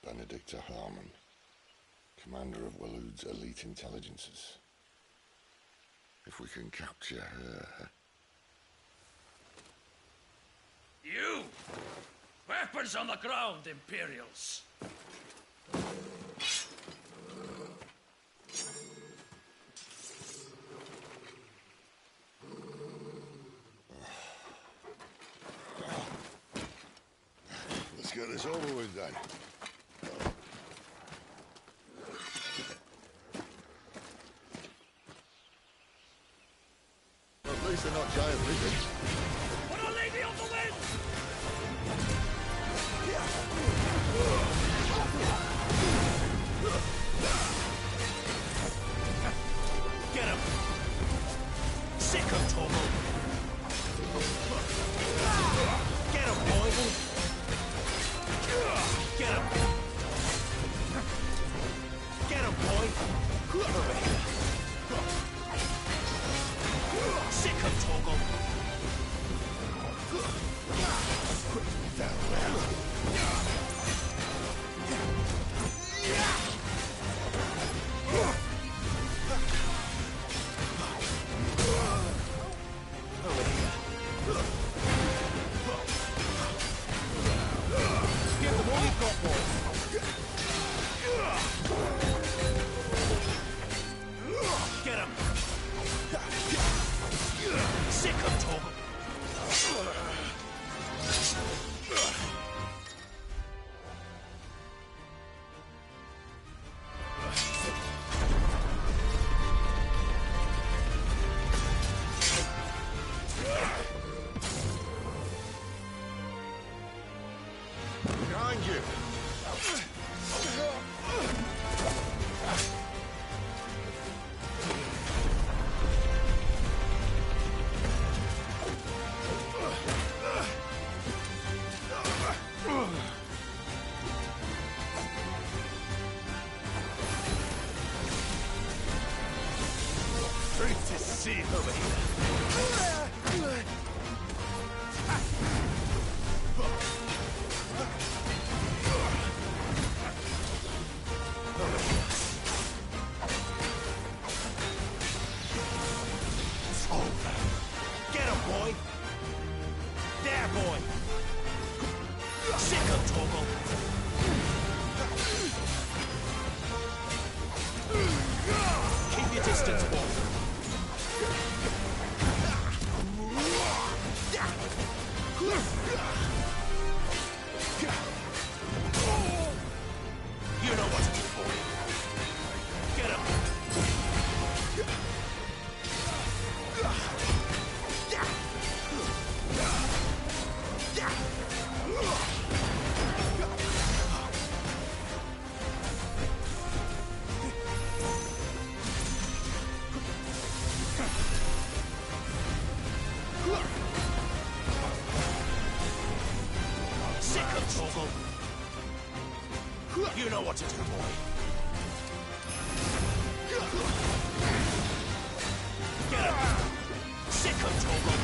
Speaker 8: Benedicta Harmon, commander of Waloed's elite intelligences. If we can capture her...
Speaker 15: You! Weapons on the ground, Imperials!
Speaker 8: Let's get this over with then. least they're not giant lizards.
Speaker 15: Put a lady on the wind!
Speaker 6: Get him! Sick him, Torgal! Get him, boy! Get him! Get him, boy! Over here! Sick him, Torgal! Get him! Sick him, Torgal!
Speaker 8: Behind you!
Speaker 6: Truth to see over here! It's over. Get him, boy! There, boy! Sick him, Torgal! Keep your distance, boy! You know what to do, boy. Get him. Sick him, Torgal. You know what to do, boy. Get him! Sick him, Torgal!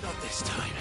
Speaker 6: Not this time.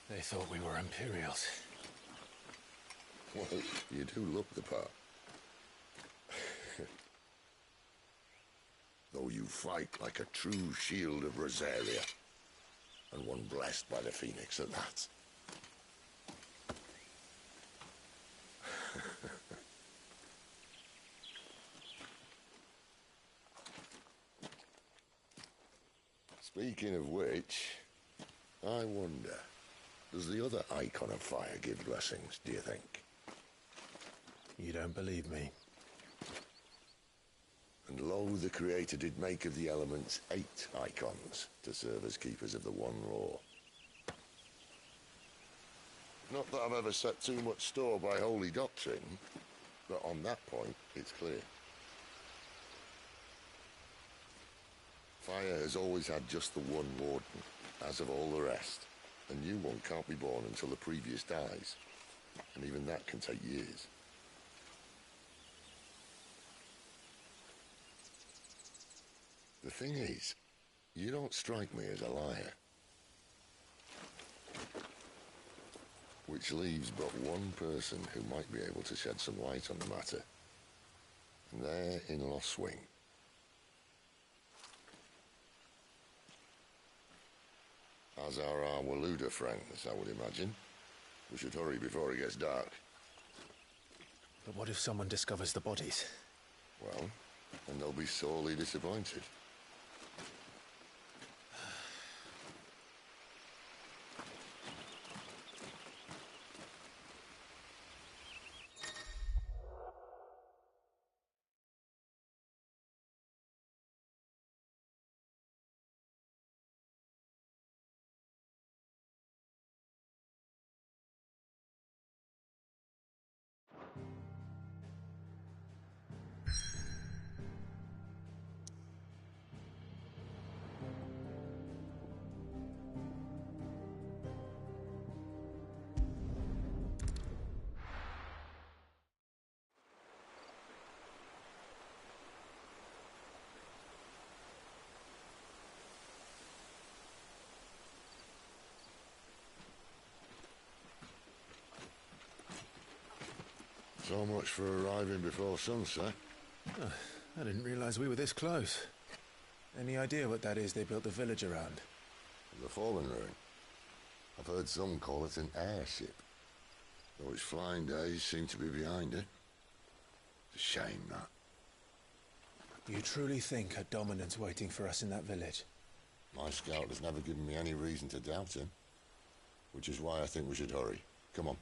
Speaker 20: They thought we were Imperials.
Speaker 8: Well, you do look the part. Though you fight like a true shield of Rosaria, and one blessed by the Phoenix at that. Speaking of which, I wonder, does the other Icon of Fire give blessings, do you think?
Speaker 20: You don't believe me?
Speaker 8: And lo, the Creator did make of the elements 8 icons to serve as keepers of the One Law. Not that I've ever set too much store by holy doctrine, But on that point, it's clear. Fire has always had just the one warden, as of all the rest. A new one can't be born until the previous dies, and even that can take years. The thing is, you don't strike me as a liar. Which leaves but one person who might be able to shed some light on the matter. And they're in Lostwing. As are our Waluda friends, I would imagine. We should hurry before it gets dark.
Speaker 6: But what if someone discovers the bodies?
Speaker 8: Well, then they'll be sorely disappointed. So much for arriving before sunset.
Speaker 20: Oh, I didn't realize we were this close. Any idea what that is they built the village around?
Speaker 8: The Fallen Ruin. I've heard some call it an airship. Though its flying days seem to be behind it. It's a shame, that.
Speaker 20: You truly think a dominant's waiting for us in that village?
Speaker 8: My scout has never given me any reason to doubt him. Which is why I think we should hurry. Come on.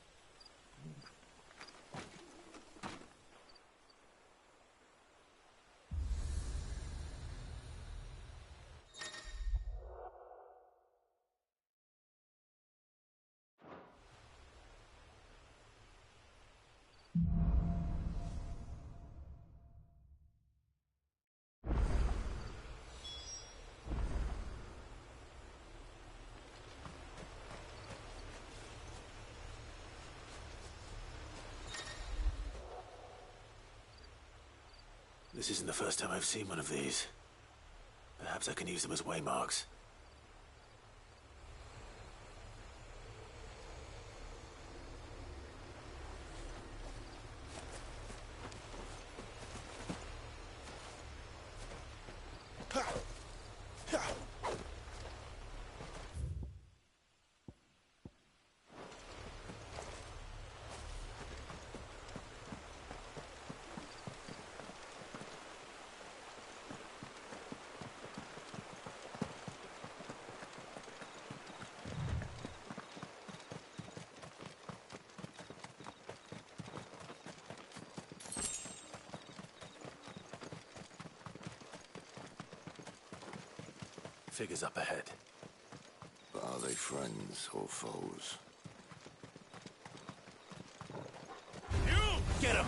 Speaker 6: This isn't the first time I've seen one of these. Perhaps I can use them as waymarks. Figures up ahead.
Speaker 8: But are they friends or foes?
Speaker 6: You! Get him!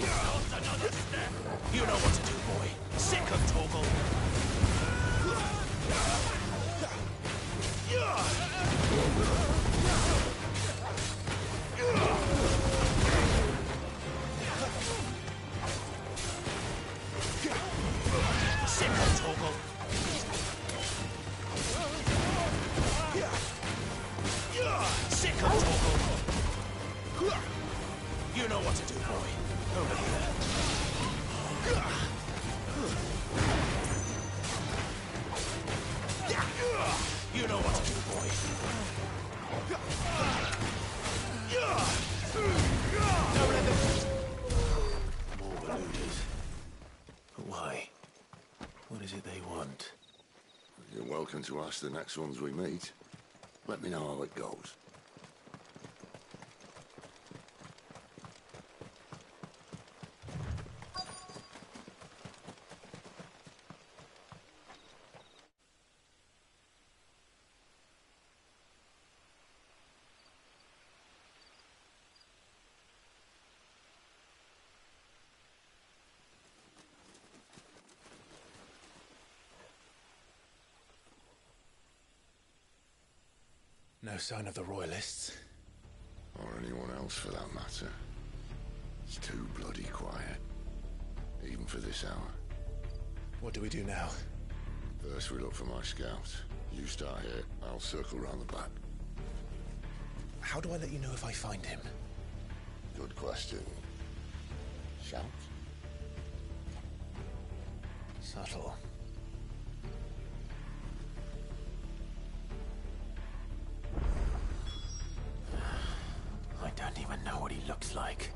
Speaker 6: Not another step! You know what to do, boy. Sick of Torgal! Sick of Torgal! Sick of Torgal! You know what to do, boy. Over here. You know what to do, boy. Don't let them... More Waluders. Why? What is it they want?
Speaker 8: You're welcome to ask the next ones we meet. Let me know how it goes.
Speaker 20: No sign of the Royalists.
Speaker 8: Or anyone else for that matter. It's too bloody quiet. Even for this hour.
Speaker 20: What do we do now?
Speaker 8: First we look for my scout. You start here, I'll circle round the back.
Speaker 20: How do I let you know if I find him?
Speaker 8: Good question. Shout?
Speaker 20: Subtle.
Speaker 6: I don't even know what he looks like.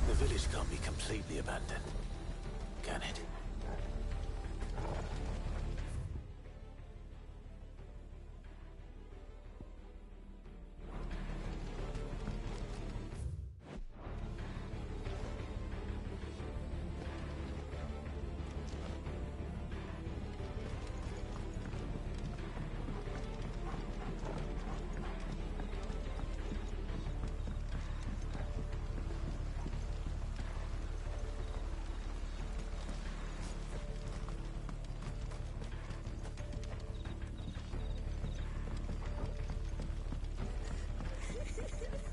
Speaker 6: The village can't be completely abandoned, can it?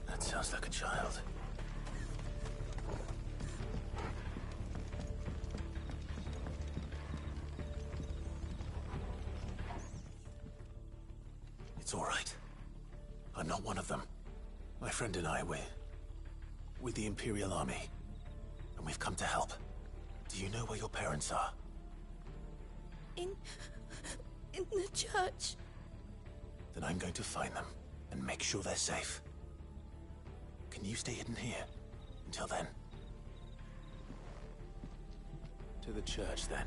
Speaker 6: That sounds like a child. It's all right. I'm not one of them. My friend and I, we're with the Imperial Army. And we've come to help. Do you know where your parents are?
Speaker 17: In the church.
Speaker 6: Then I'm going to find them and make sure they're safe. Can you stay hidden here until then? To the church, then.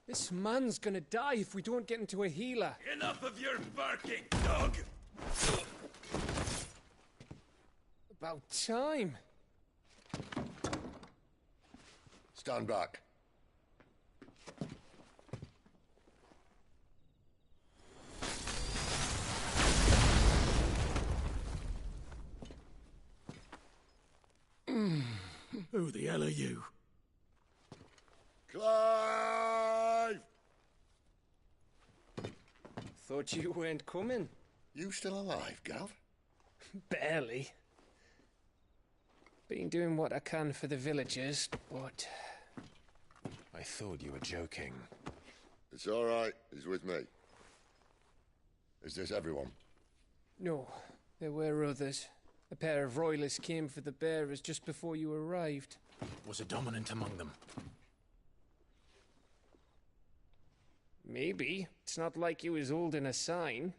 Speaker 7: This man's gonna die if we don't get into a healer.
Speaker 15: Enough of your barking, dog!
Speaker 7: About time.
Speaker 8: Stand back.
Speaker 15: Who the hell are you?
Speaker 8: Clive!
Speaker 7: Thought you weren't coming.
Speaker 8: You still alive, Gav?
Speaker 7: Barely. Been doing what I can for the villagers, but...
Speaker 20: I thought you were joking.
Speaker 8: It's all right. He's with me. Is this everyone?
Speaker 7: No, there were others. A pair of royalists came for the bearers just before you arrived.
Speaker 6: Was a dominant among them?
Speaker 7: Maybe. It's not like he was holding a sign.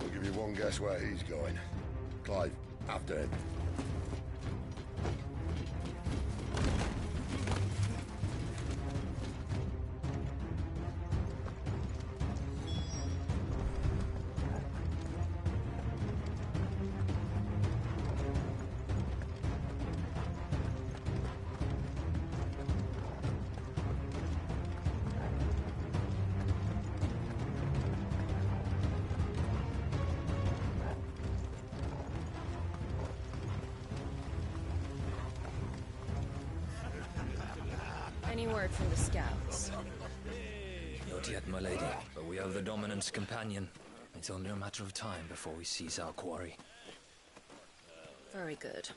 Speaker 8: I'll give you one guess where he's going. Clive, after him.
Speaker 4: Any word from the scouts?
Speaker 2: Not yet, my lady, but we have the Dominant's companion. It's only a matter of time before we seize our quarry.
Speaker 4: Very good.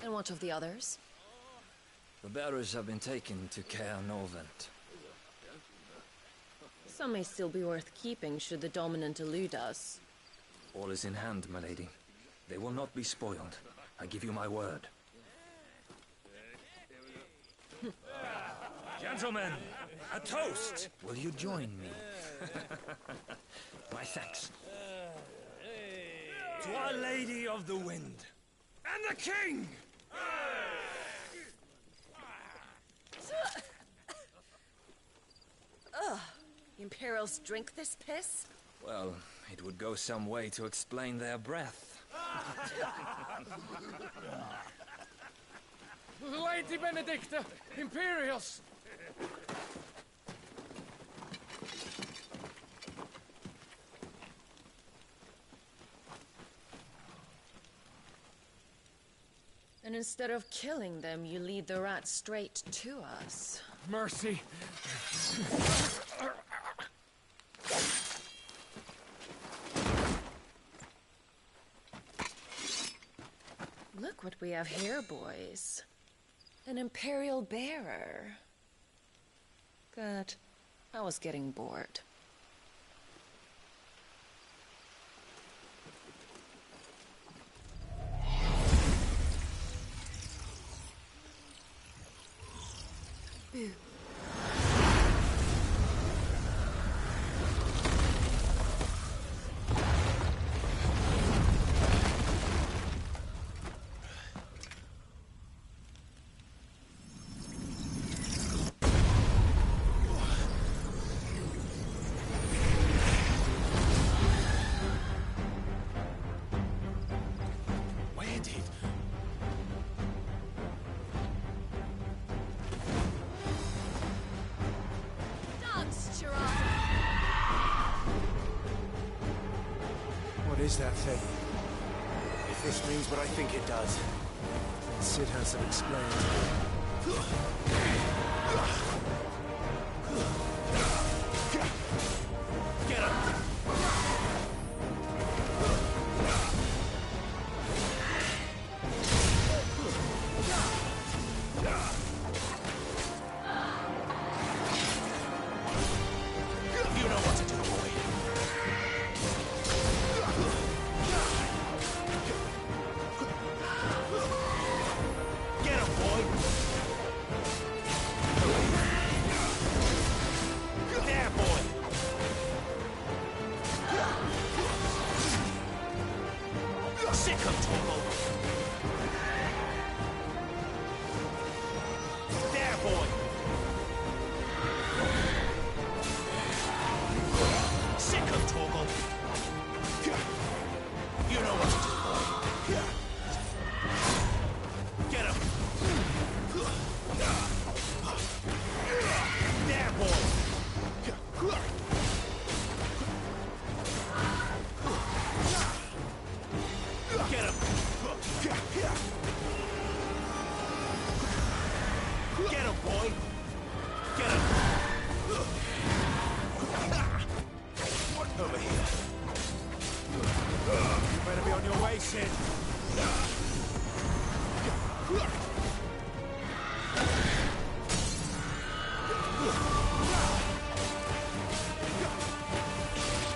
Speaker 4: And what of the others?
Speaker 2: The bearers have been taken to Caer Norvent.
Speaker 4: Some may still be worth keeping should the Dominant elude us.
Speaker 2: All is in hand, my lady. They will not be spoiled. I give you my word.
Speaker 6: Gentlemen, a toast!
Speaker 2: Will you join me? My thanks.
Speaker 6: To Our Lady of the Wind and the King!
Speaker 4: Ugh. Imperials drink this piss?
Speaker 2: Well, it would go some way to explain their breath.
Speaker 7: Lady Benedicta! Imperials!
Speaker 4: And instead of killing them, you lead the rats straight to us.
Speaker 7: Mercy!
Speaker 4: Look what we have here, boys. An Imperial bearer. Good. I was getting bored. Boo.
Speaker 6: What is that thing? If this means what I think it does, then Cid has to explain. Get him! You know what to do, boy. Get him, boy! There, boy! Sick of Torgal! There, boy! Sick of Torgal! You know what to do, boy. Get him! There, boy! Get him! Get him, boy! Get him! Over here. You better be on your way, Cid.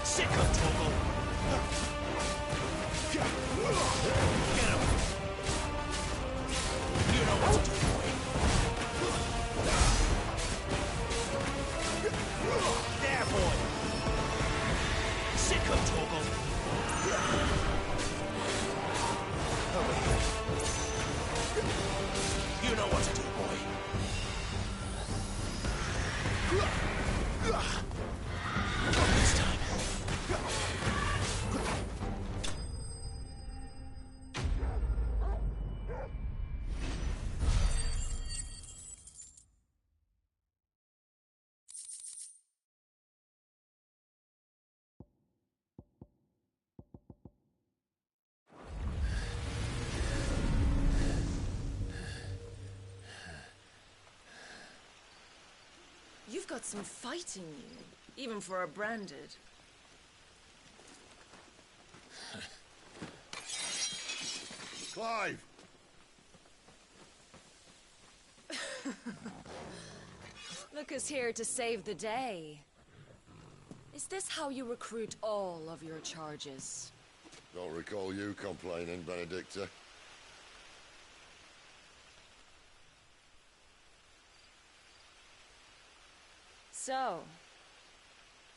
Speaker 6: Sick of Torgal. Get him. You know what to do, boy. There, boy. Sick of Torgal. Over here.
Speaker 4: You've got some fight in you, even for a branded.
Speaker 8: Clive!
Speaker 4: Look who's here to save the day. Is this how you recruit all of your charges?
Speaker 8: Don't recall you complaining, Benedicta.
Speaker 4: So,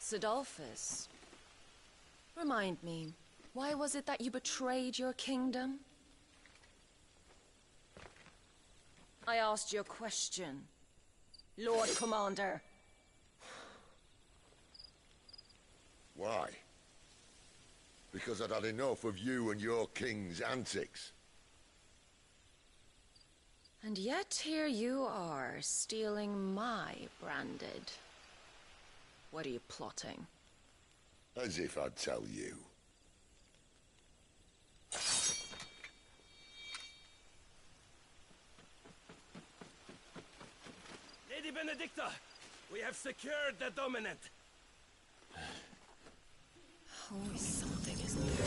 Speaker 4: Sidolphus, remind me, why was it that you betrayed your kingdom? I asked you a question, Lord Commander.
Speaker 8: Why? Because I'd had enough of you and your king's antics.
Speaker 4: And yet here you are, stealing my branded. What are you plotting?
Speaker 8: As if I'd tell you.
Speaker 21: Lady Benedicta, we have secured the Dominant.
Speaker 4: Always something, isn't there?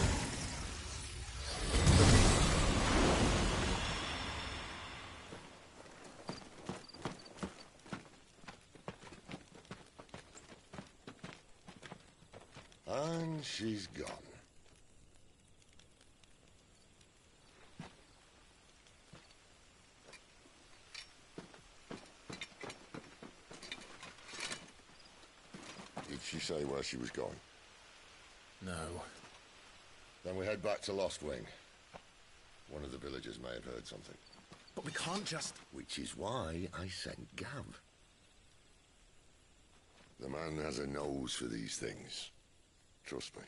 Speaker 8: And she's gone. Did she say where she was going?
Speaker 6: No.
Speaker 8: Then we head back to Lost Wing. One of the villagers may have heard something.
Speaker 6: But we can't just...
Speaker 8: Which is why I sent Gav. The man has a nose for these things. Trust me.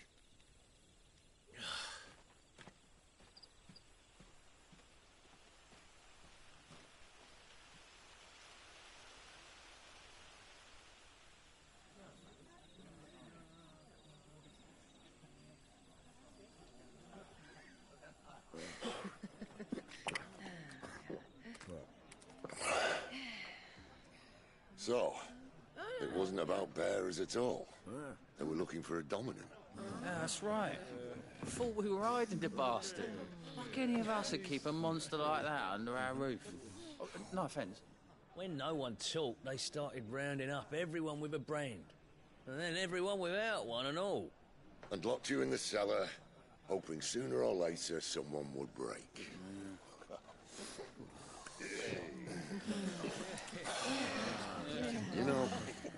Speaker 8: So, it wasn't about bearers at all. They were looking for a dominant.
Speaker 5: Yeah, that's right. Thought we were hiding the bastard. Like any of us would keep a monster like that under our roof. Oh, no offence.
Speaker 21: When no one talked, they started rounding up everyone with a brand. And then everyone without one and all.
Speaker 8: And locked you in the cellar, hoping sooner or later someone would break. You know,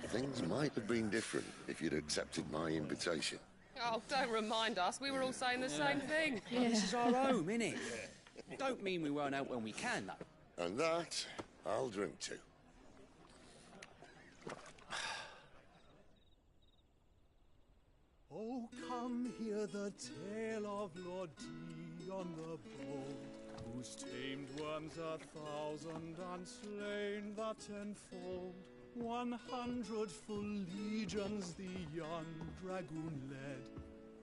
Speaker 8: things might have been different if you'd accepted my invitation.
Speaker 22: Oh, don't remind us. We were all saying the same thing.
Speaker 5: Yeah. This is our home, innit? Don't mean we won't out when we can, though.
Speaker 8: And that, I'll drink to.
Speaker 23: Oh, come hear the tale of Lord Dion the Bold, who's tamed worms 1,000 and slain the 10-fold. 100 full legions the young dragoon led,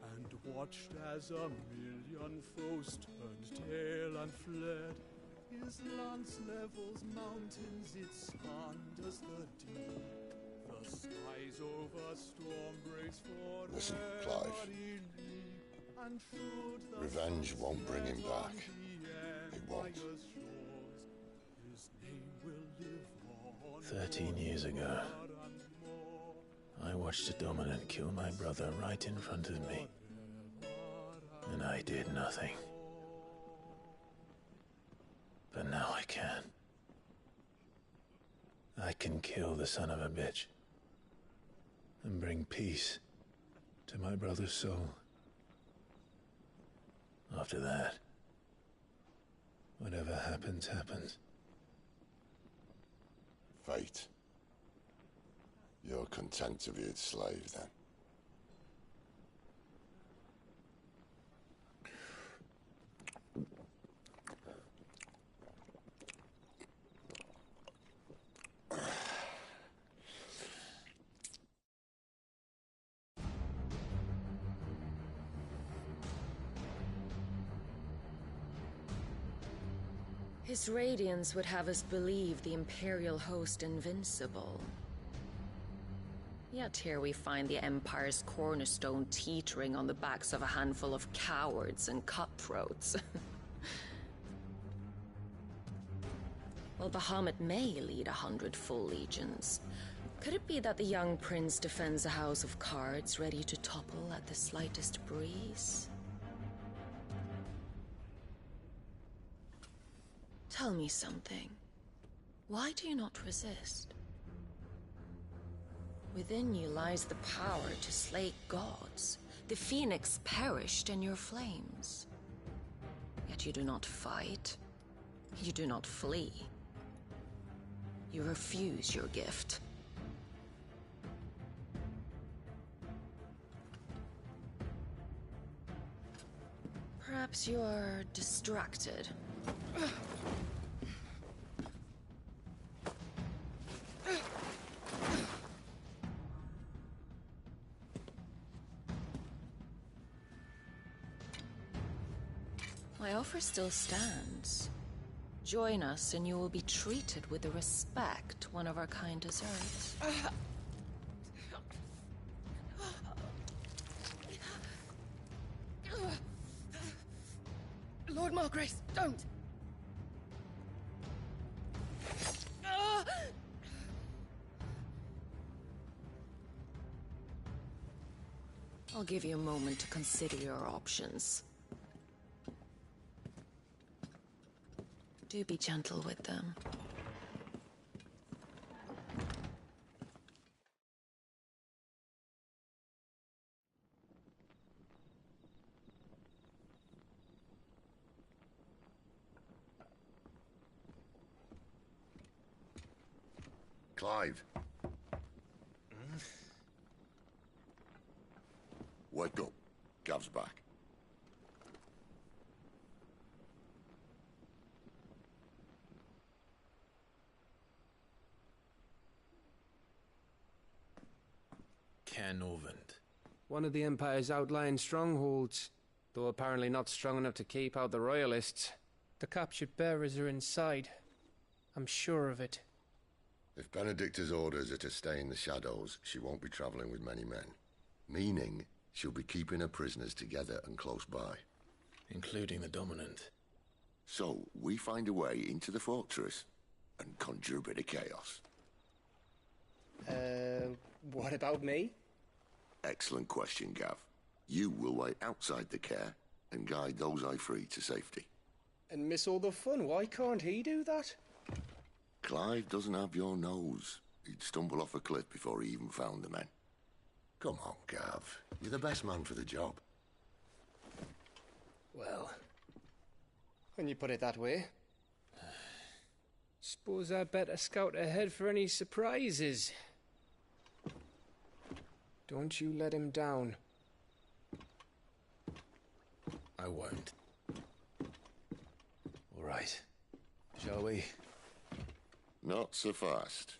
Speaker 23: and watched as 1,000,000 foes turned tail and fled. His lance levels mountains, it spanders the deep. The skies over storm breaks for
Speaker 8: Listen, Clive. Revenge won't bring him back. It won't.
Speaker 6: 13 years ago, I watched a dominant kill my brother right in front of me. And I did nothing. But now I can. I can kill the son of a bitch. And bring peace to my brother's soul. After that, whatever happens, happens.
Speaker 8: Fate. You're content to be its slave, then?
Speaker 4: His radiance would have us believe the Imperial host invincible. Yet here we find the Empire's cornerstone teetering on the backs of a handful of cowards and cutthroats. Well, Bahamut may lead 100 full legions. Could it be that the young prince defends a house of cards ready to topple at the slightest breeze? Tell me something. Why do you not resist? Within you lies the power to slay gods. The phoenix perished in your flames. Yet you do not fight. You do not flee. You refuse your gift. Perhaps you are distracted. My offer still stands. Join us and you will be treated with the respect one of our kind deserves.
Speaker 1: Lord Margrace, don't!
Speaker 4: I'll give you a moment to consider your options. Do be gentle with them.
Speaker 8: Clive. Wake up. Gav's back.
Speaker 6: Caer Norvent.
Speaker 9: One of the Empire's outlying strongholds, though apparently not strong enough to keep out the Royalists.
Speaker 10: The captured bearers are inside. I'm sure of it.
Speaker 8: If Benedicta's orders are to stay in the shadows, she won't be traveling with many men. Meaning, she'll be keeping her prisoners together and close by.
Speaker 6: Including the Dominant.
Speaker 8: So, we find a way into the fortress and conjure a bit of chaos.
Speaker 10: What about me?
Speaker 8: Excellent question, Gav. You will wait outside the Caer and guide those I free to safety.
Speaker 10: And miss all the fun. Why can't he do that?
Speaker 8: Clive doesn't have your nose. He'd stumble off a cliff before he even found the men. Come on, Gav. You're the best man for the job.
Speaker 10: Well, when you put it that way. Suppose I better scout ahead for any surprises. Don't you let him down.
Speaker 6: I won't. All right. Shall we?
Speaker 8: Not so fast.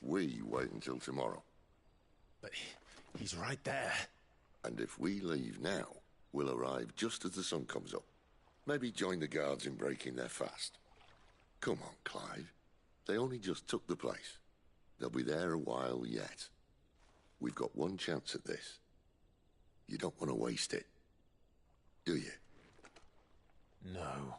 Speaker 8: We wait until tomorrow.
Speaker 6: But he's right there.
Speaker 8: And if we leave now, we'll arrive just as the sun comes up. Maybe join the guards in breaking their fast. Come on, Clive. They only just took the place. They'll be there a while yet. We've got one chance at this. You don't want to waste it, do you?
Speaker 6: No.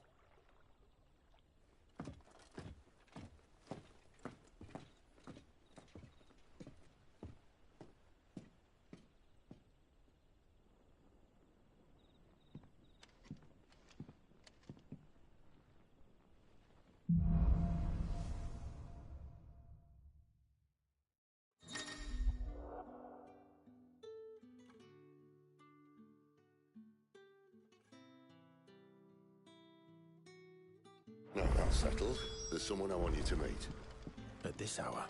Speaker 8: No, that's settled. There's someone I want you to meet.
Speaker 6: At this hour?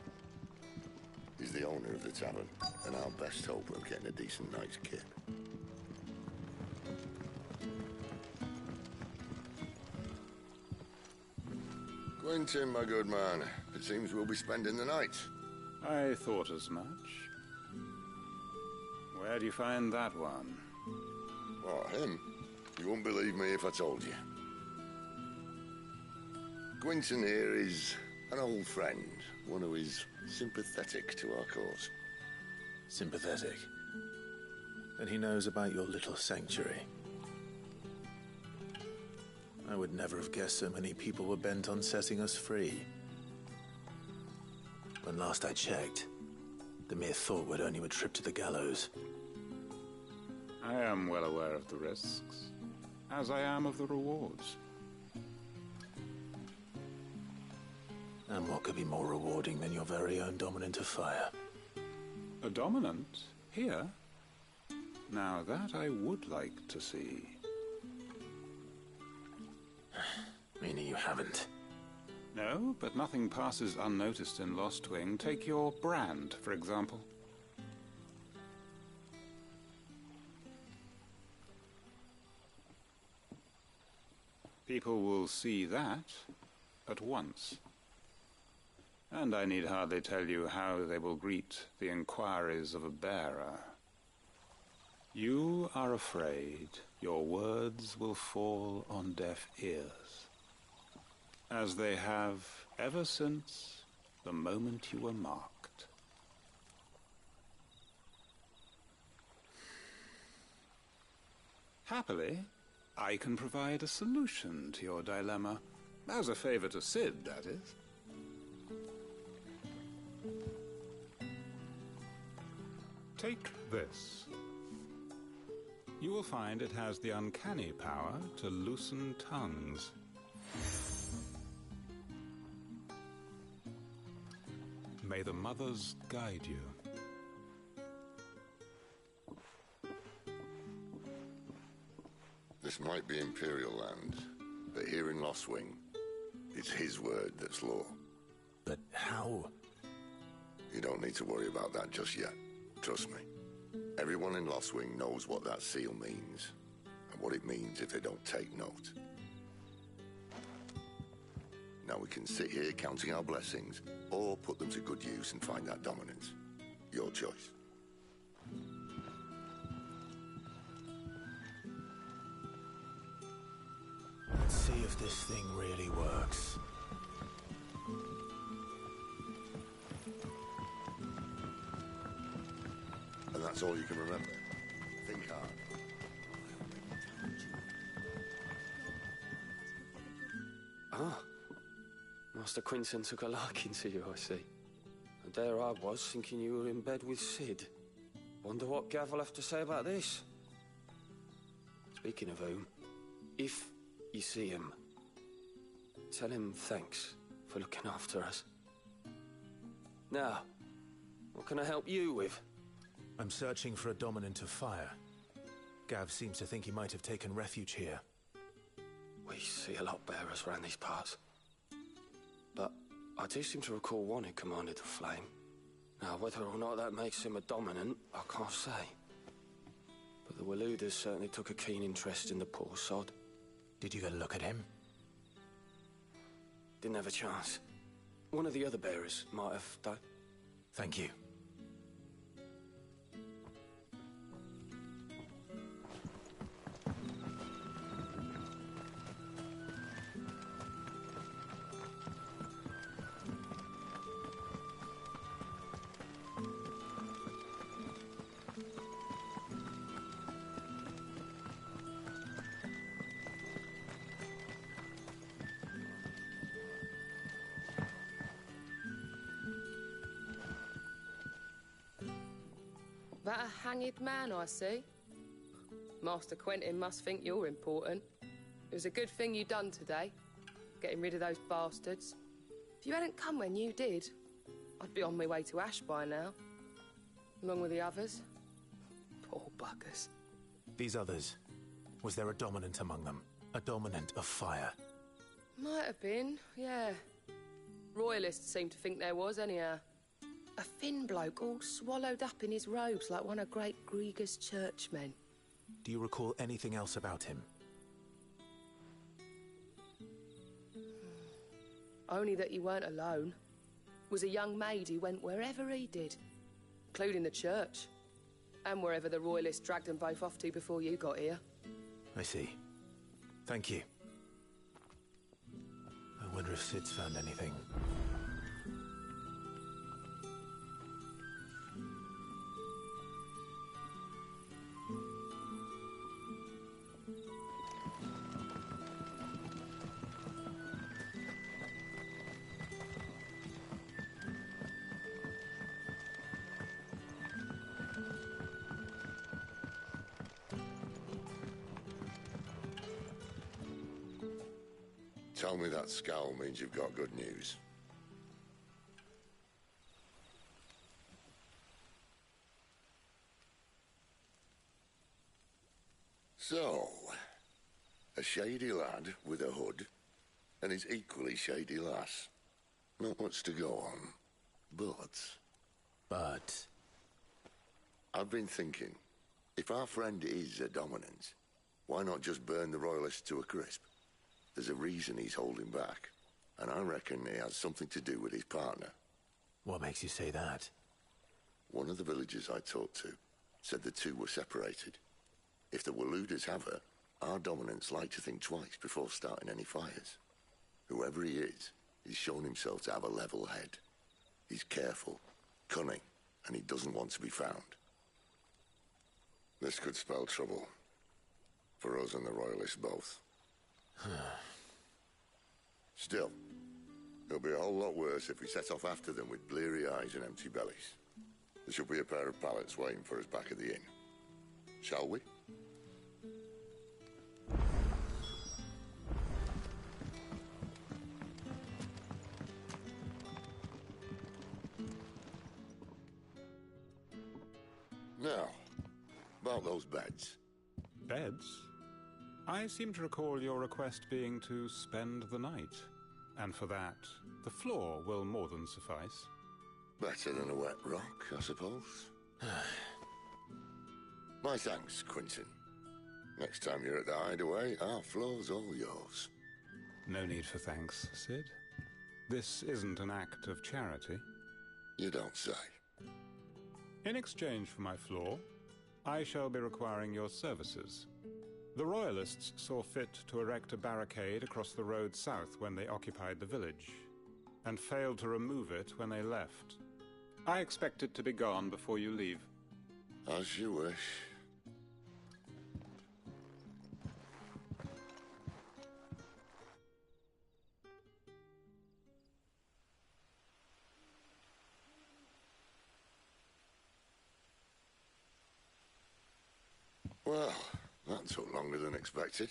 Speaker 8: He's the owner of the tavern, and our best hope of getting a decent night's kip. Quentin, my good man. It seems we'll be spending the night.
Speaker 24: I thought as much. Where do you find that one?
Speaker 8: What, him? You wouldn't believe me if I told you. Quentin here is an old friend, one who is sympathetic to our cause.
Speaker 6: sympathetic. And he knows about your little sanctuary. I would never have guessed so many people were bent on setting us free. When last I checked, the mere thought would earn you a trip to the gallows.
Speaker 24: I am well aware of the risks, as I am of the rewards.
Speaker 6: And what could be more rewarding than your very own Dominant of Fire?
Speaker 24: A Dominant? Here? Now that I would like to see.
Speaker 6: Meaning you haven't?
Speaker 24: No, but nothing passes unnoticed in Lostwing. Take your brand, for example. People will see that at once. And I need hardly tell you how they will greet the inquiries of a bearer. You are afraid your words will fall on deaf ears, as they have ever since the moment you were marked. Happily, I can provide a solution to your dilemma, as a favor to Cid, that is. Take this. You will find it has the uncanny power to loosen tongues. May the mothers guide you.
Speaker 8: This might be Imperial land, but here in Lostwing, it's his word that's law.
Speaker 6: But how?
Speaker 8: You don't need to worry about that just yet. Trust me. Everyone in Lostwing knows what that seal means, and what it means if they don't take note. Now we can sit here counting our blessings, or put them to good use and find that dominance. Your choice.
Speaker 6: Let's see if this thing really works.
Speaker 8: And that's all you can remember. Think hard.
Speaker 9: Ah. Master Quinton took a liking to you, I see. And there I was, thinking you were in bed with Cid. Wonder what Gav will have to say about this. Speaking of whom, if you see him, tell him thanks for looking after us. Now, what can I help you with?
Speaker 6: I'm searching for a Dominant of Fire. Gav seems to think he might have taken refuge here.
Speaker 9: We see a lot bearers around these parts. But I do seem to recall one who commanded the flame. Now, whether or not that makes him a Dominant, I can't say. But the Waluders certainly took a keen interest in the poor sod.
Speaker 6: Did you get a look at him?
Speaker 9: Didn't have a chance. One of the other bearers might have done.
Speaker 6: Thank you.
Speaker 22: That a hanged man, I see. Master Quentin must think you're important. It was a good thing you done today, getting rid of those bastards. If you hadn't come when you did, I'd be on my way to Ash by now, along with the others. Poor buggers.
Speaker 6: These others, was there a Dominant among them? A Dominant of Fire?
Speaker 22: Might have been, yeah. Royalists seem to think there was, anyhow. A thin bloke all swallowed up in his robes like one of Great Grieger's churchmen.
Speaker 6: Do you recall anything else about him?
Speaker 22: Only that he weren't alone. Was a young maid who went wherever he did, including the church, and wherever the Royalists dragged them both off to before you got here.
Speaker 6: I see. Thank you. I wonder if Cid's found anything.
Speaker 8: Tell me that scowl means you've got good news. So, a shady lad with a hood, and his equally shady lass. Not much to go on, but... I've been thinking, if our friend is a dominant, why not just burn the Royalists to a crisp? There's a reason he's holding back, and I reckon it has something to do with his partner.
Speaker 6: What makes you say that?
Speaker 8: One of the villagers I talked to said the two were separated. If the Waluders have her, our dominants like to think twice before starting any fires. Whoever he is, he's shown himself to have a level head. He's careful, cunning, and he doesn't want to be found. This could spell trouble. For us and the Royalists both. Still, it'll be a whole lot worse if we set off after them with bleary eyes and empty bellies. There should be a pair of pallets waiting for us back at the inn. Shall we? Now, about those beds.
Speaker 24: Beds? I seem to recall your request being to spend the night. And for that, the floor will more than suffice.
Speaker 8: Better than a wet rock, I suppose. My thanks, Quentin. Next time you're at the Hideaway, our floor's all yours.
Speaker 24: No need for thanks, Sid. This isn't an act of charity.
Speaker 8: You don't say.
Speaker 24: In exchange for my floor, I shall be requiring your services. The Royalists saw fit to erect a barricade across the road south when they occupied the village, and failed to remove it when they left. I expect it to be gone before you leave.
Speaker 8: As you wish. Well, that took longer than expected.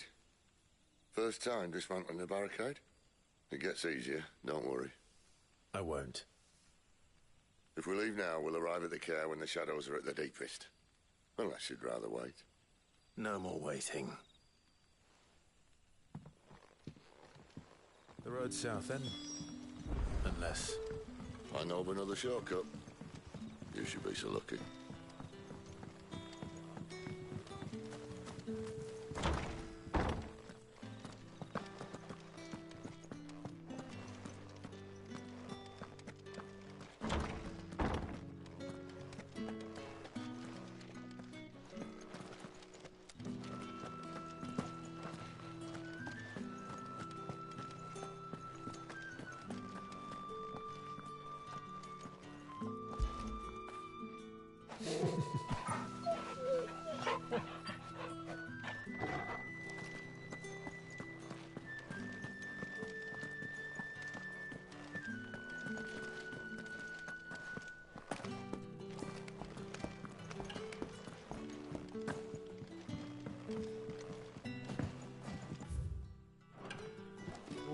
Speaker 8: First time dismantling the barricade? It gets easier, don't worry.
Speaker 6: I won't.
Speaker 8: If we leave now, we'll arrive at the care when the shadows are at their deepest. Unless you'd rather wait.
Speaker 6: No more waiting. The road south, then? Unless...
Speaker 8: I know of another shortcut. You should be so lucky.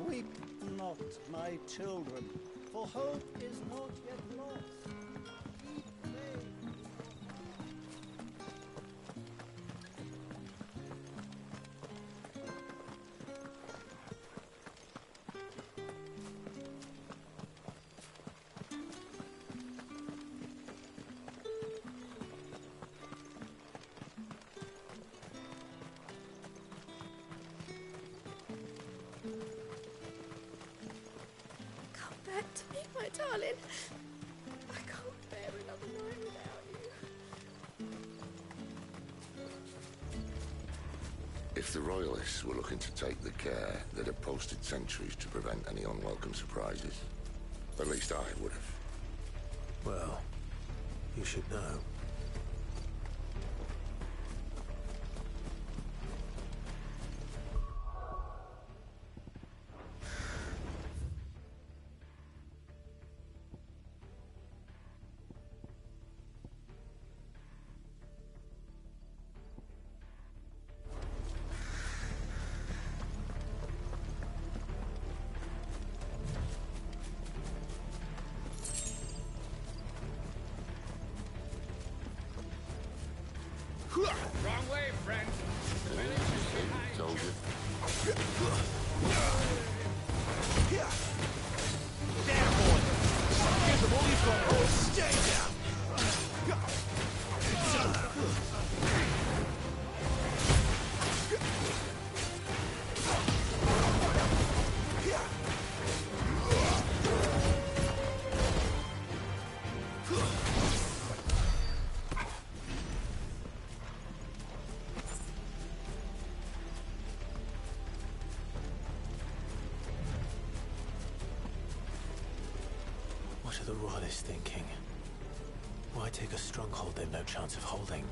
Speaker 23: Weep not, my children, for hope is not yet lost. Keep faith.
Speaker 17: Come back to me, my darling. I can't bear another night without you.
Speaker 8: If the Royalists were looking to take the care that had posted sentries to prevent any unwelcome surprises, at least I would have.
Speaker 6: Well, you should know.
Speaker 15: Wrong way, friend.
Speaker 8: Told you.
Speaker 15: There, boy. Give them all you've got. Stay down.
Speaker 6: What are the Royalists thinking? Why take a stronghold they've no chance of holding?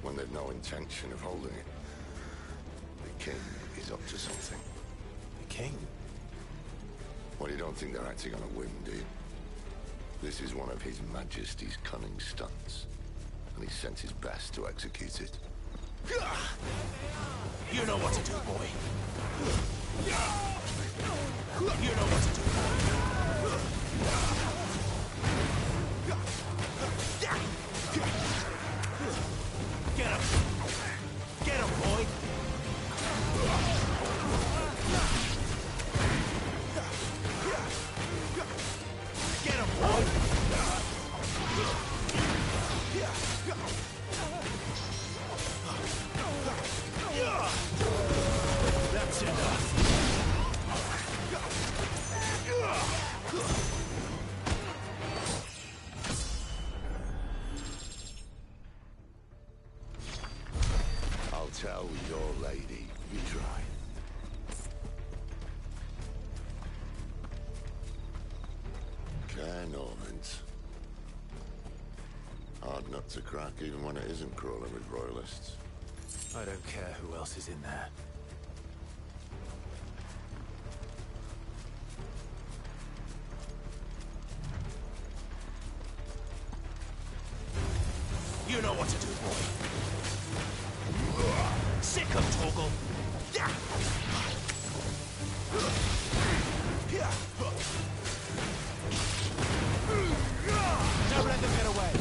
Speaker 8: When they've no intention of holding it. The king is up to something.
Speaker 6: The king?
Speaker 8: Well, you don't think they're acting on a whim, do you? This is one of His Majesty's cunning stunts, and he sent his best to execute it.
Speaker 15: You know what to do, boy. You know what to do. Get him! Get him, boy! Get him, boy! That's enough.
Speaker 8: I'll tell your lady you tried. Care Normans. Hard nut to crack even when it isn't crawling with royalists.
Speaker 6: I don't care who else is in there.
Speaker 15: You know what to do, boy. Sick of Torgal. Don't let them get away.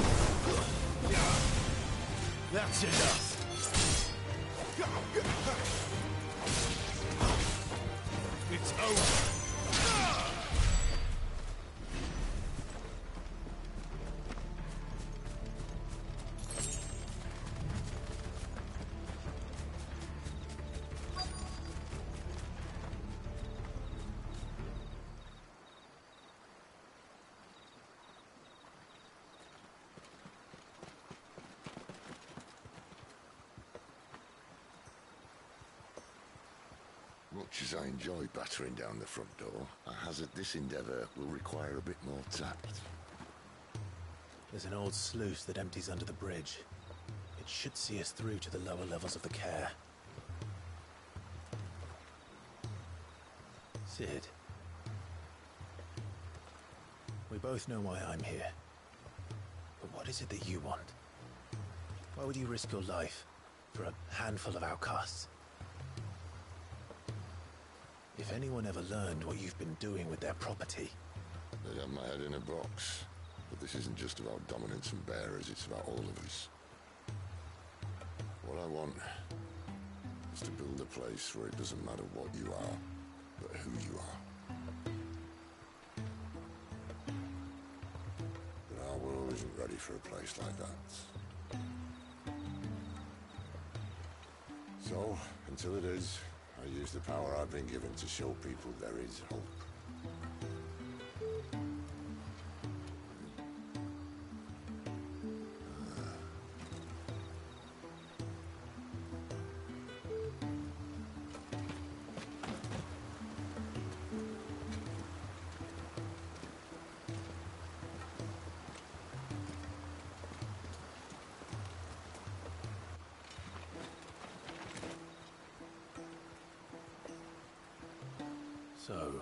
Speaker 15: That's enough. It's over.
Speaker 8: Much as I enjoy battering down the front door, I hazard this endeavour will require a bit more tact.
Speaker 6: There's an old sluice that empties under the bridge. It should see us through to the lower levels of the care. Cid. We both know why I'm here. But what is it that you want? Why would you risk your life for a handful of outcasts? If anyone ever learned what you've been doing with their property...
Speaker 8: They have my head in a box. But this isn't just about dominance and bearers, it's about all of us. What I want is to build a place where it doesn't matter what you are, but who you are. But our world isn't ready for a place like that. So, until it is, I use the power I've been given to show people there is hope.
Speaker 6: So,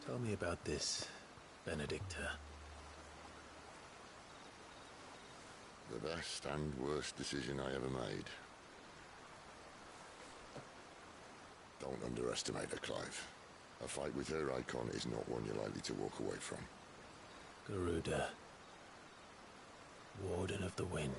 Speaker 6: tell me about this, Benedicta.
Speaker 8: The best and worst decision I ever made. Don't underestimate her, Clive. A fight with her icon is not one you're likely to walk away from.
Speaker 6: Garuda. Warden of the Wind.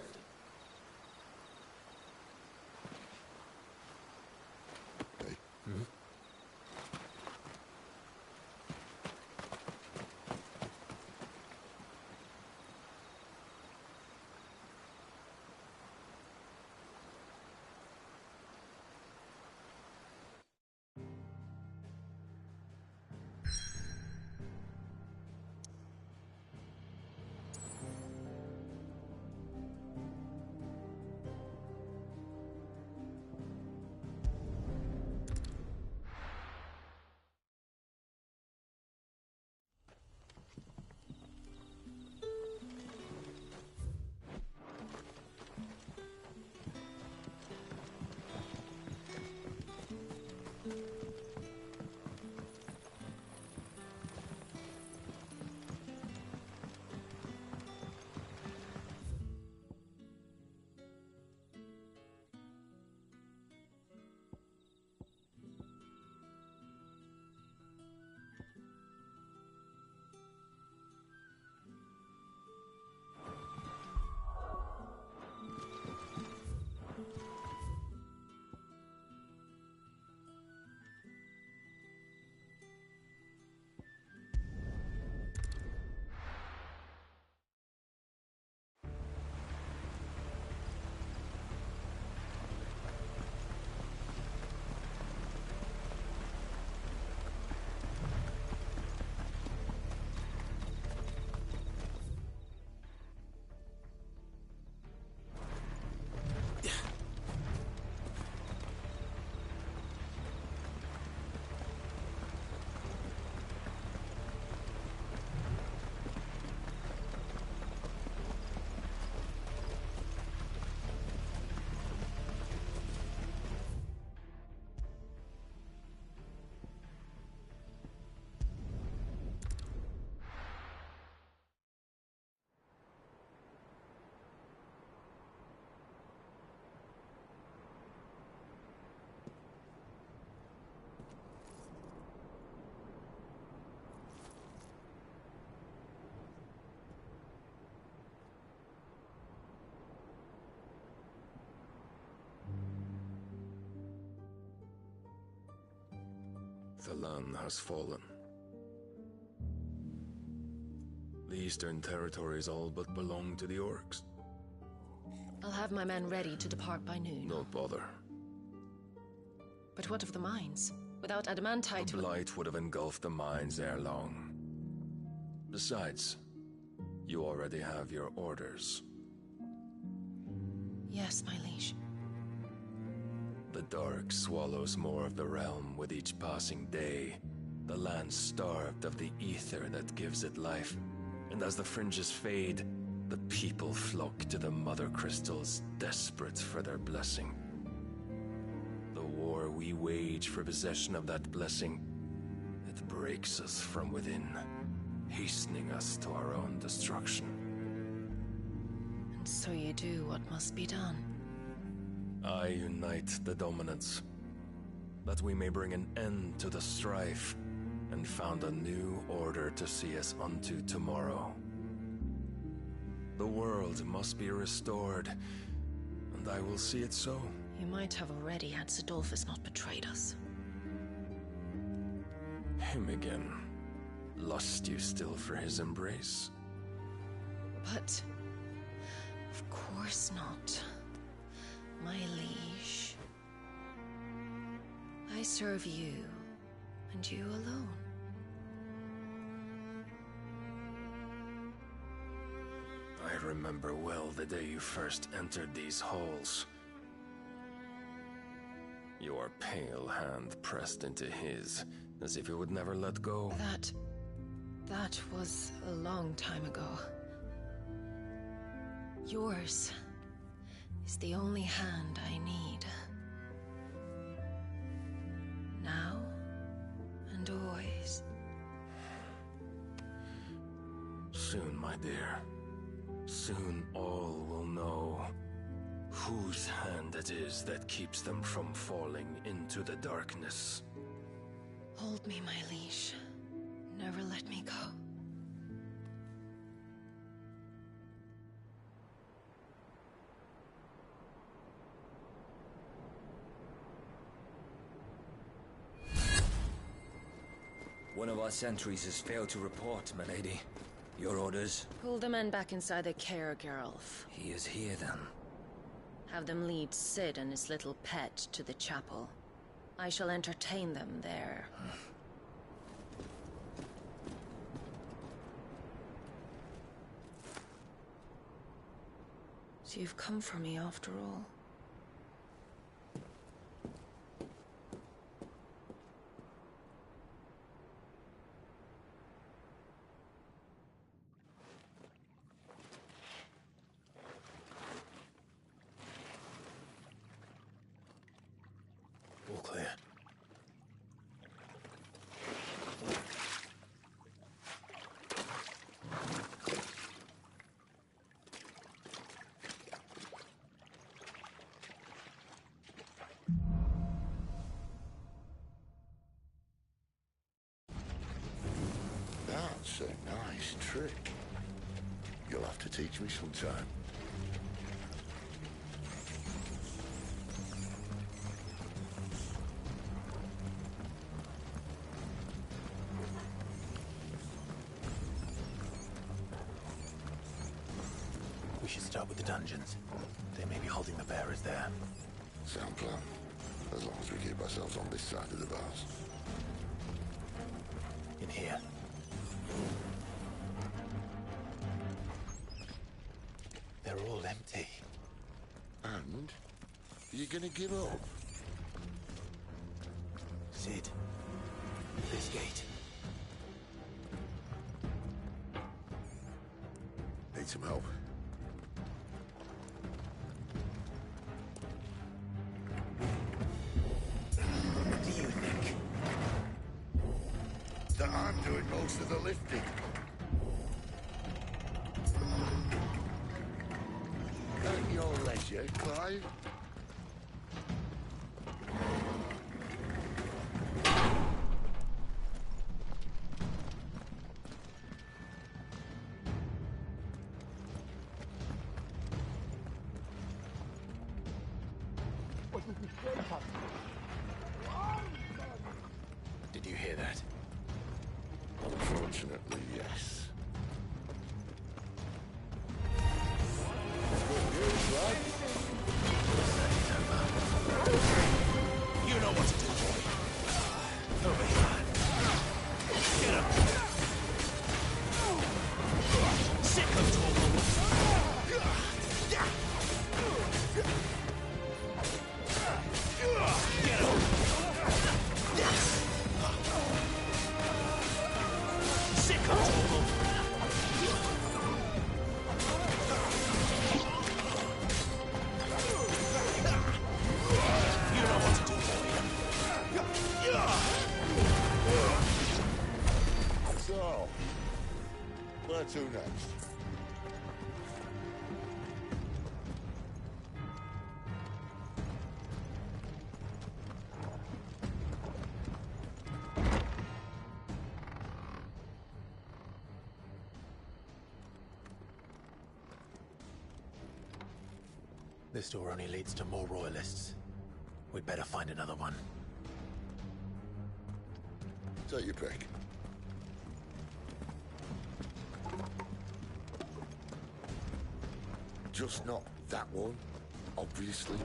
Speaker 1: Thalan has fallen. The Eastern Territories all but belong to the Orcs.
Speaker 4: I'll have my men ready to depart by noon.
Speaker 1: Don't bother.
Speaker 4: But what of the mines? Without adamantite...
Speaker 1: The Blight would have engulfed the mines ere long. Besides, you already have your orders.
Speaker 4: Yes, my liege.
Speaker 1: The dark swallows more of the realm with each passing day. The land starved of the ether that gives it life. And as the fringes fade, the people flock to the mother crystals, desperate for their blessing. The war we wage for possession of that blessing, it breaks us from within, hastening us to our own destruction.
Speaker 4: And so you do what must be done.
Speaker 1: I unite the dominants, that we may bring an end to the strife, and found a new order to see us unto tomorrow. The world must be restored, and I will see it so.
Speaker 4: You might have already had Sidolphus not betrayed us.
Speaker 1: Him again. Lust you still for his embrace?
Speaker 4: But... of course not. My liege. I serve you, and you alone.
Speaker 1: I remember well the day you first entered these halls. Your pale hand pressed into his, as if it would never let go.
Speaker 4: That was a long time ago. Yours is the only hand I need. Now and always.
Speaker 1: Soon, my dear. Soon all will know whose hand it is that keeps them from falling into the darkness.
Speaker 4: Hold me, my liege. Never let me go.
Speaker 13: One of our sentries has failed to report, my lady. Your orders?
Speaker 4: Pull the men back inside the care, Geralf.
Speaker 13: He is here, then.
Speaker 4: Have them lead Sid and his little pet to the chapel. I shall entertain them there. So you've come for me after all.
Speaker 1: All clear.
Speaker 8: That's a nice trick. You'll have to teach me sometime.
Speaker 6: We should start with the dungeons. They may be holding the bearers there.
Speaker 8: Sound plan. As long as we keep ourselves on this side of the bars.
Speaker 6: In here. They're all empty.
Speaker 8: And? Are you gonna give up?
Speaker 6: Sid. This gate.
Speaker 8: Need some help.
Speaker 6: What do you think?
Speaker 8: That I'm doing most of the lifting. At your leisure, Clive.
Speaker 6: Did Did you hear that?
Speaker 8: Unfortunately, yes.
Speaker 15: You know what to do, boy. Over here. Get up. Sick of Torgal. Get up. Sick of Torgal. You know what to do, boy.
Speaker 8: So, where to next?
Speaker 6: This door only leads to more royalists. We'd better find another one.
Speaker 8: Take your pick. Just not that one, obviously.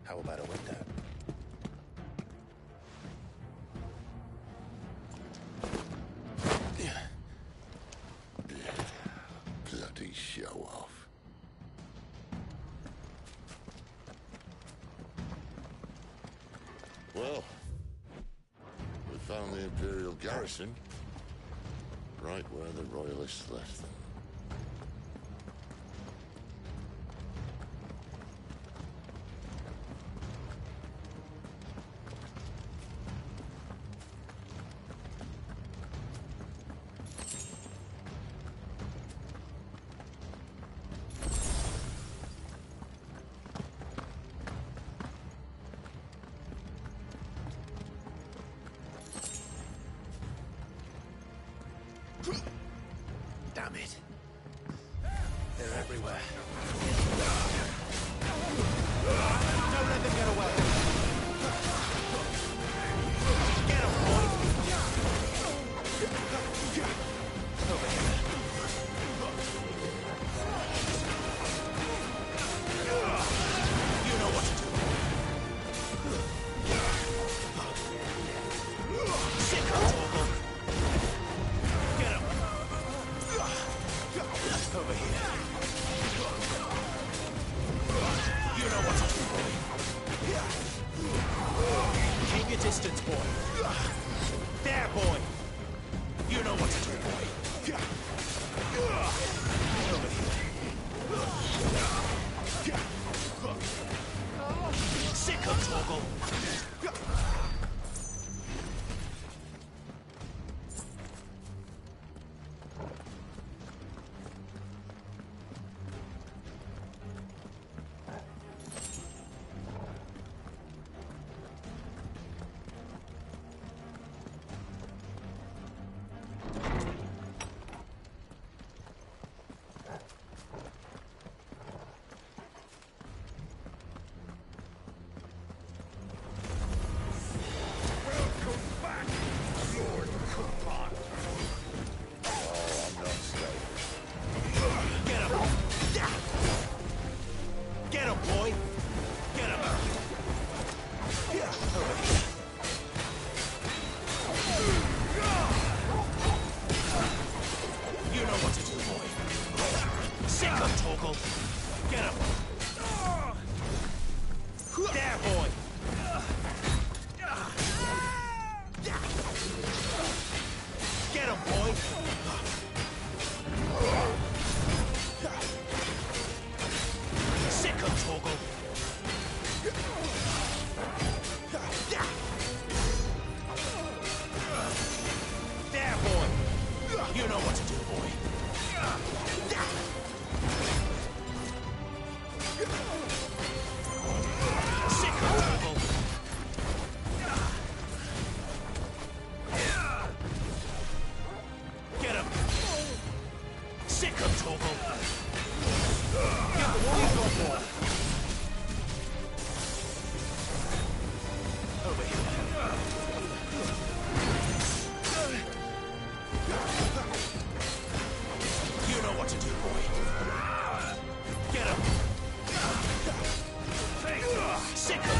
Speaker 6: How about a window?
Speaker 8: Bloody show off. Well, we found the Imperial garrison, right where the Royalists left them.
Speaker 6: Damn it. They're everywhere. Don't let them get away. Get them, boy. Over here. You know what to do. Sick of Torgal. Get him. Over here. You know what to do, boy. Keep your distance, boy. There, boy. You know what to do, boy. Over here. Sick of Torgal.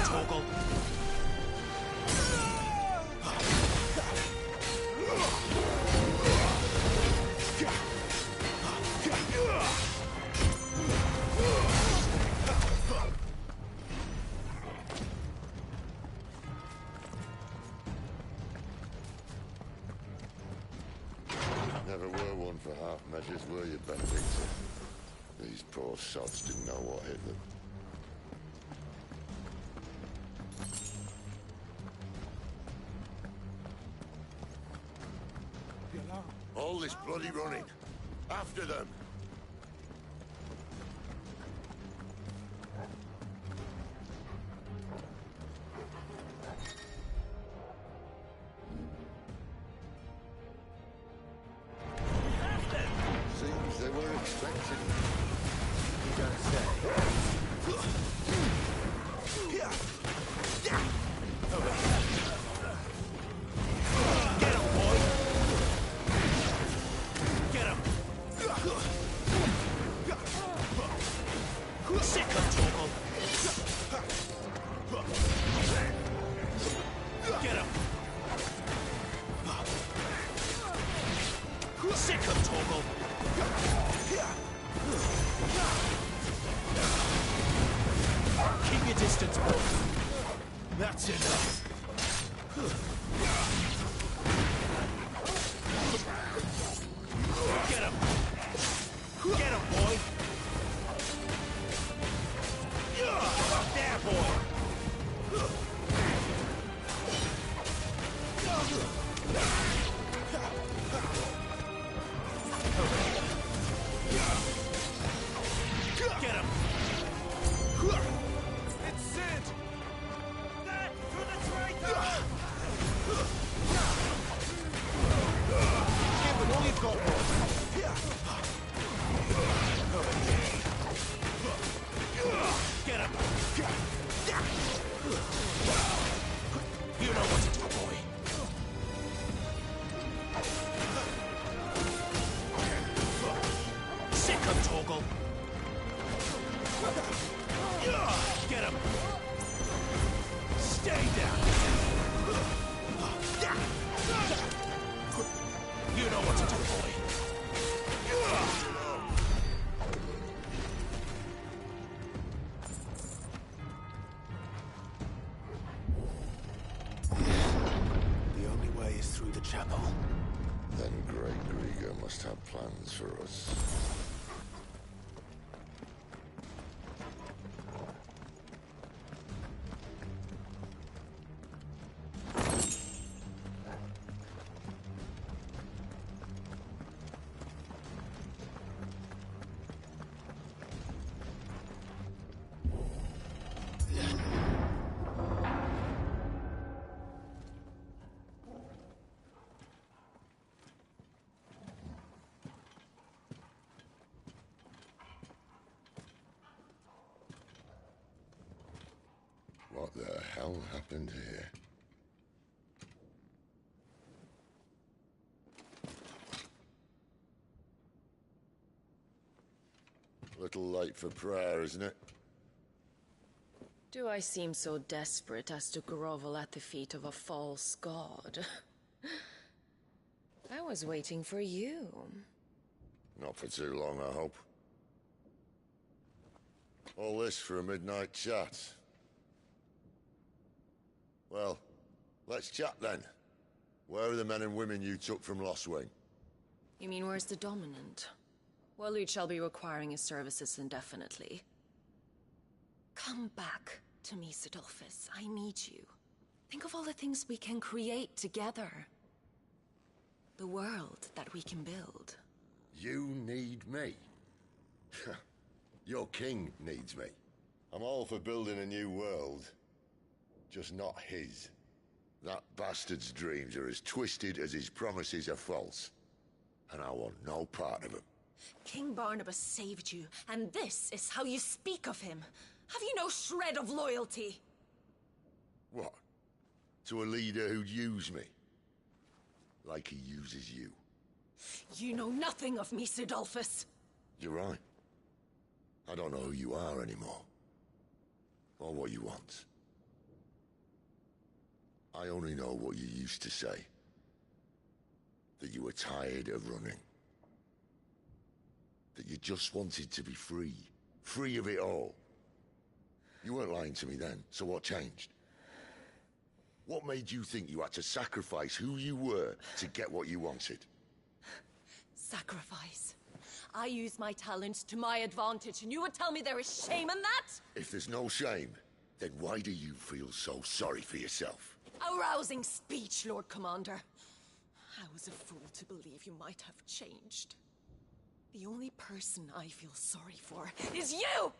Speaker 7: Torgal.
Speaker 8: Never were one for half measures, were you, Benedicta? These poor sods didn't know what hit them. All this bloody running. After them! Seems they were expecting. You don't say.
Speaker 7: Over here. Get him, boy! Get him! Sick of Torgal! Get him! Sick of Torgal! Keep your distance, boys. That's enough. Get him! Get him, boy! There, boy! Get him! It's Sid! That for the traitor! Give it all you've got, boy! Get him! You know what to do, boy. Sick of Torgal. Get him! Stay down! You know what to do, boy. The only way is through the chapel.
Speaker 8: Then Great Grieger must have plans for us. What the hell happened here? Little late for prayer, isn't it?
Speaker 4: Do I seem so desperate as to grovel at the feet of a false god? I was waiting for you.
Speaker 8: Not for too long, I hope. All this for a midnight chat. Well, let's chat then. Where are the men and women you took from Lostwing?
Speaker 4: You mean where's the dominant? Waloed shall be requiring his services indefinitely. Come back to me, Sidolphus. I need you. Think of all the things we can create together. The world that we can build.
Speaker 8: You need me? Your king needs me. I'm all for building a new world. Just not his. That bastard's dreams are as twisted as his promises are false. And I want no part of them.
Speaker 4: King Barnabas saved you, and this is how you speak of him. Have you no shred of loyalty?
Speaker 8: What? To a leader who'd use me? Like he uses you.
Speaker 4: You know nothing of me, Sidolphus.
Speaker 8: You're right. I don't know who you are anymore. Or what you want. I only know what you used to say. That you were tired of running. That you just wanted to be free. Free of it all. You weren't lying to me then, so what changed? What made you think you had to sacrifice who you were to get what you wanted?
Speaker 3: Sacrifice? I use my talents to my advantage, and you would tell me there is shame in that?
Speaker 8: If there's no shame, then why do you feel so sorry for yourself?
Speaker 3: A rousing speech, Lord Commander. I was a fool to believe you might have changed. The only person I feel sorry for is you!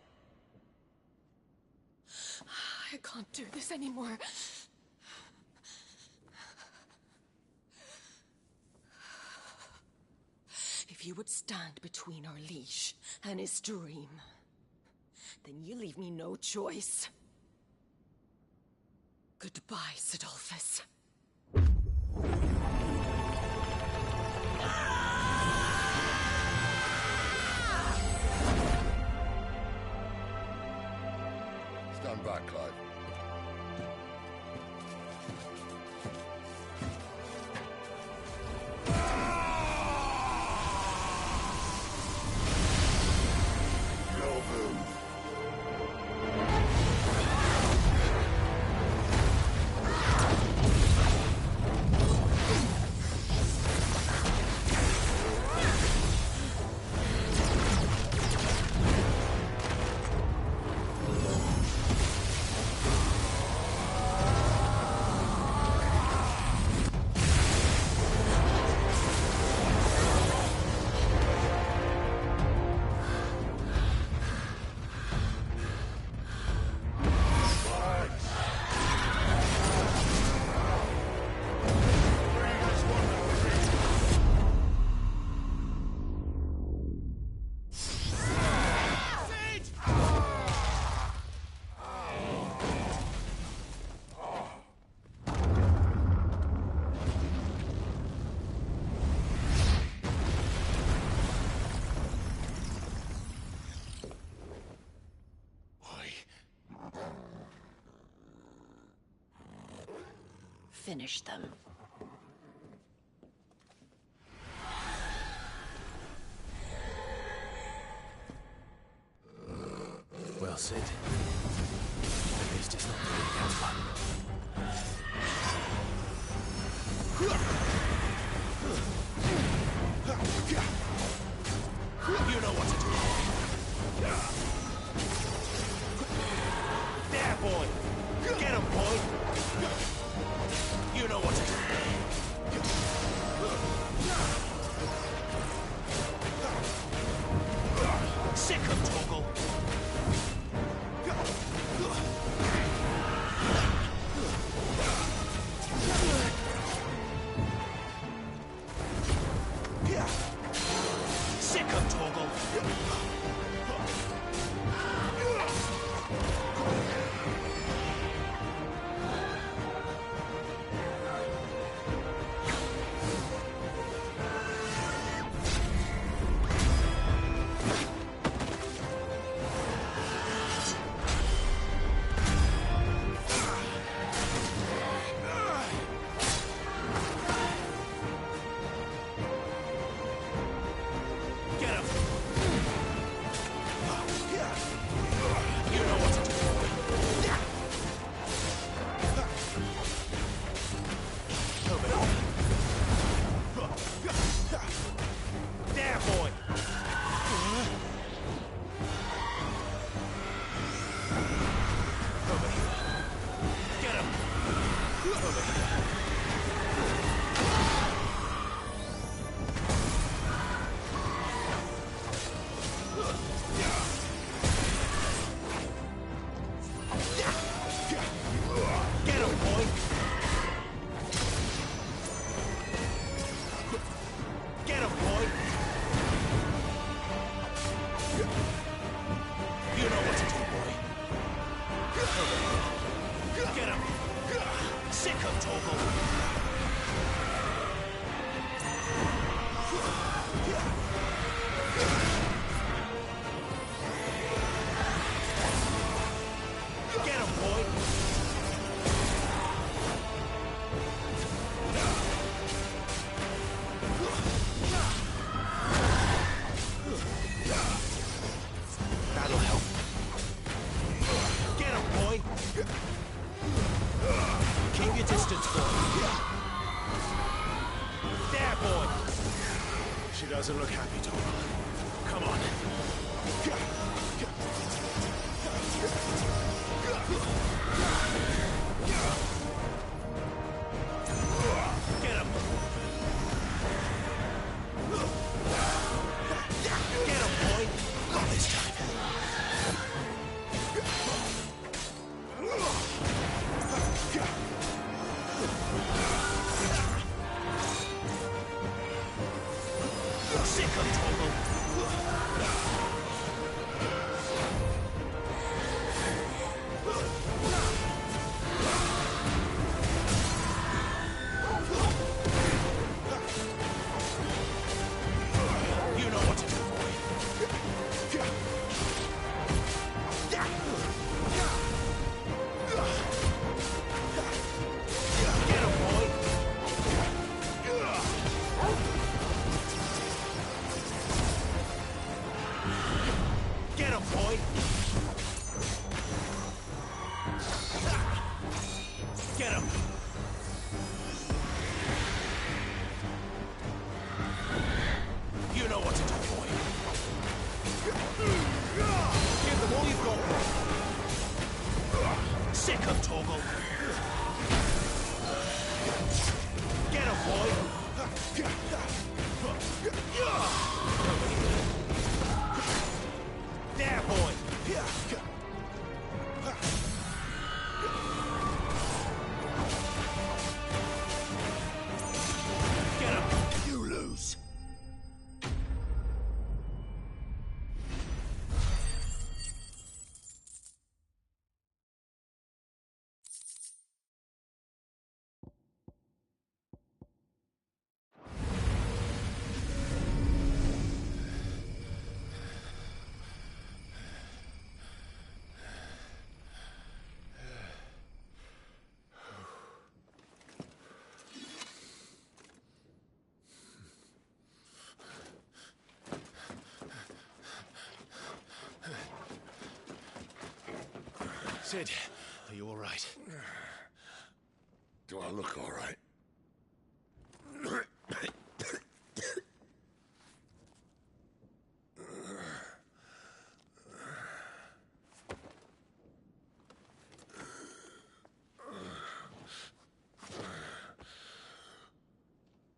Speaker 3: I can't do this anymore. If you would stand between our liege and his dream, then you leave me no choice. Goodbye, Sidolphus.
Speaker 8: Stand back, Clive.
Speaker 3: Finish them.
Speaker 6: Well, Sid. At least it's not the big You know what to do. There, boy! Get him, boy! You know what to do. Sick of Torgal. Sick of Torgal.
Speaker 15: your distance, boy. There, boy. She doesn't look happy, Torvald. Come on. Get him. Get him, boy. Not this time. Sick of Torvald. You know what to do, boy. Get him, boy. Get him, boy. Get him. You know what to do, boy. Give them all you've got, boy. Sick of Torgal. Get him, boy. There, boy. Get him. You lose. Sid, are you all right?
Speaker 8: Do I look all right?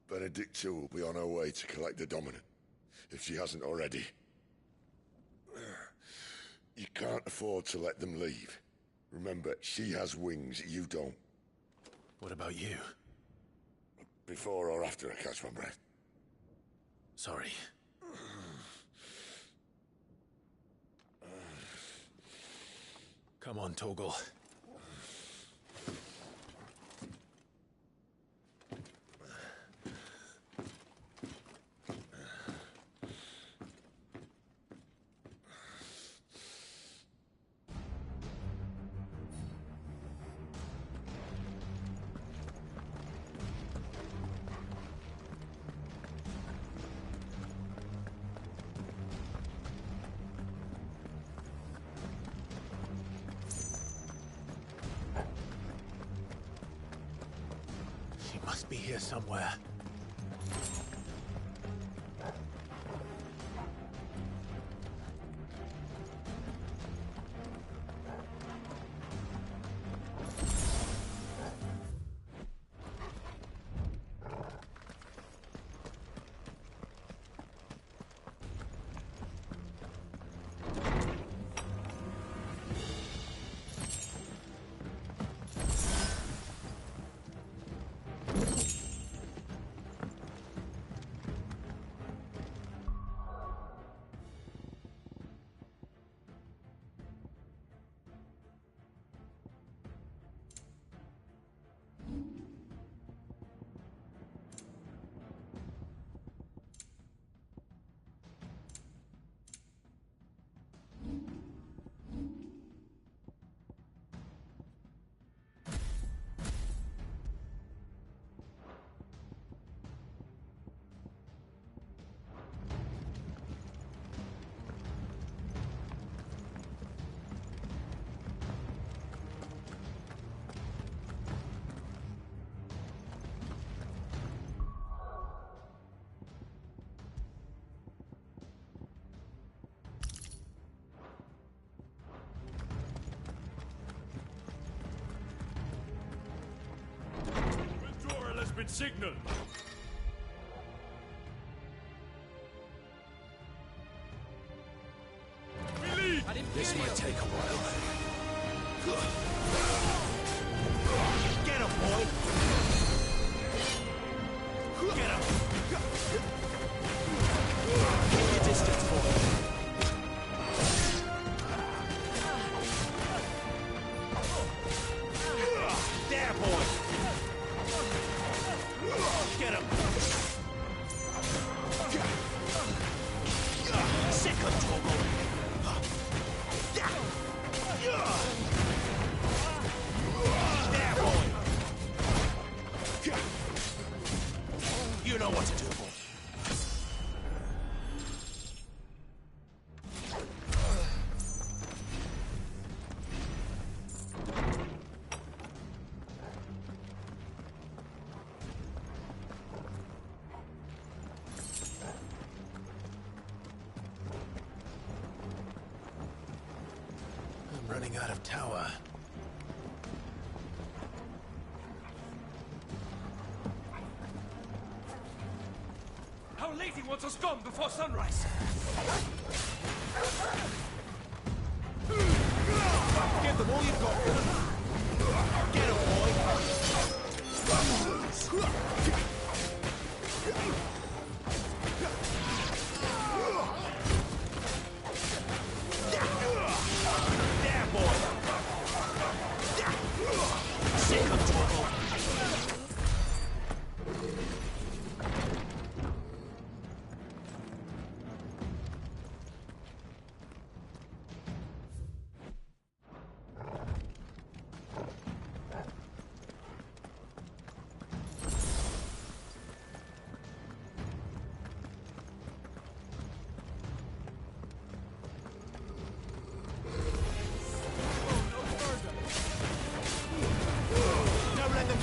Speaker 8: Benedicta will be on her way to collect the Dominant, if she hasn't already. You can't afford to let them leave. Remember, she has wings, you don't.
Speaker 6: What about you?
Speaker 8: Before or after I catch my breath?
Speaker 6: Sorry. Come on, Torgal. She must be here somewhere.
Speaker 23: been signaled. We lead!
Speaker 6: This might take a while. Get him, boy! Get him! Keep your distance, boy. There, boy! Get him! Sick of trouble! There, boy! You know what to do, boy. I'm running out of tower.
Speaker 23: Our lady wants us gone before sunrise.
Speaker 6: Give them all you've got. Get him, boy. There, boy. Sick of trouble. Don't let them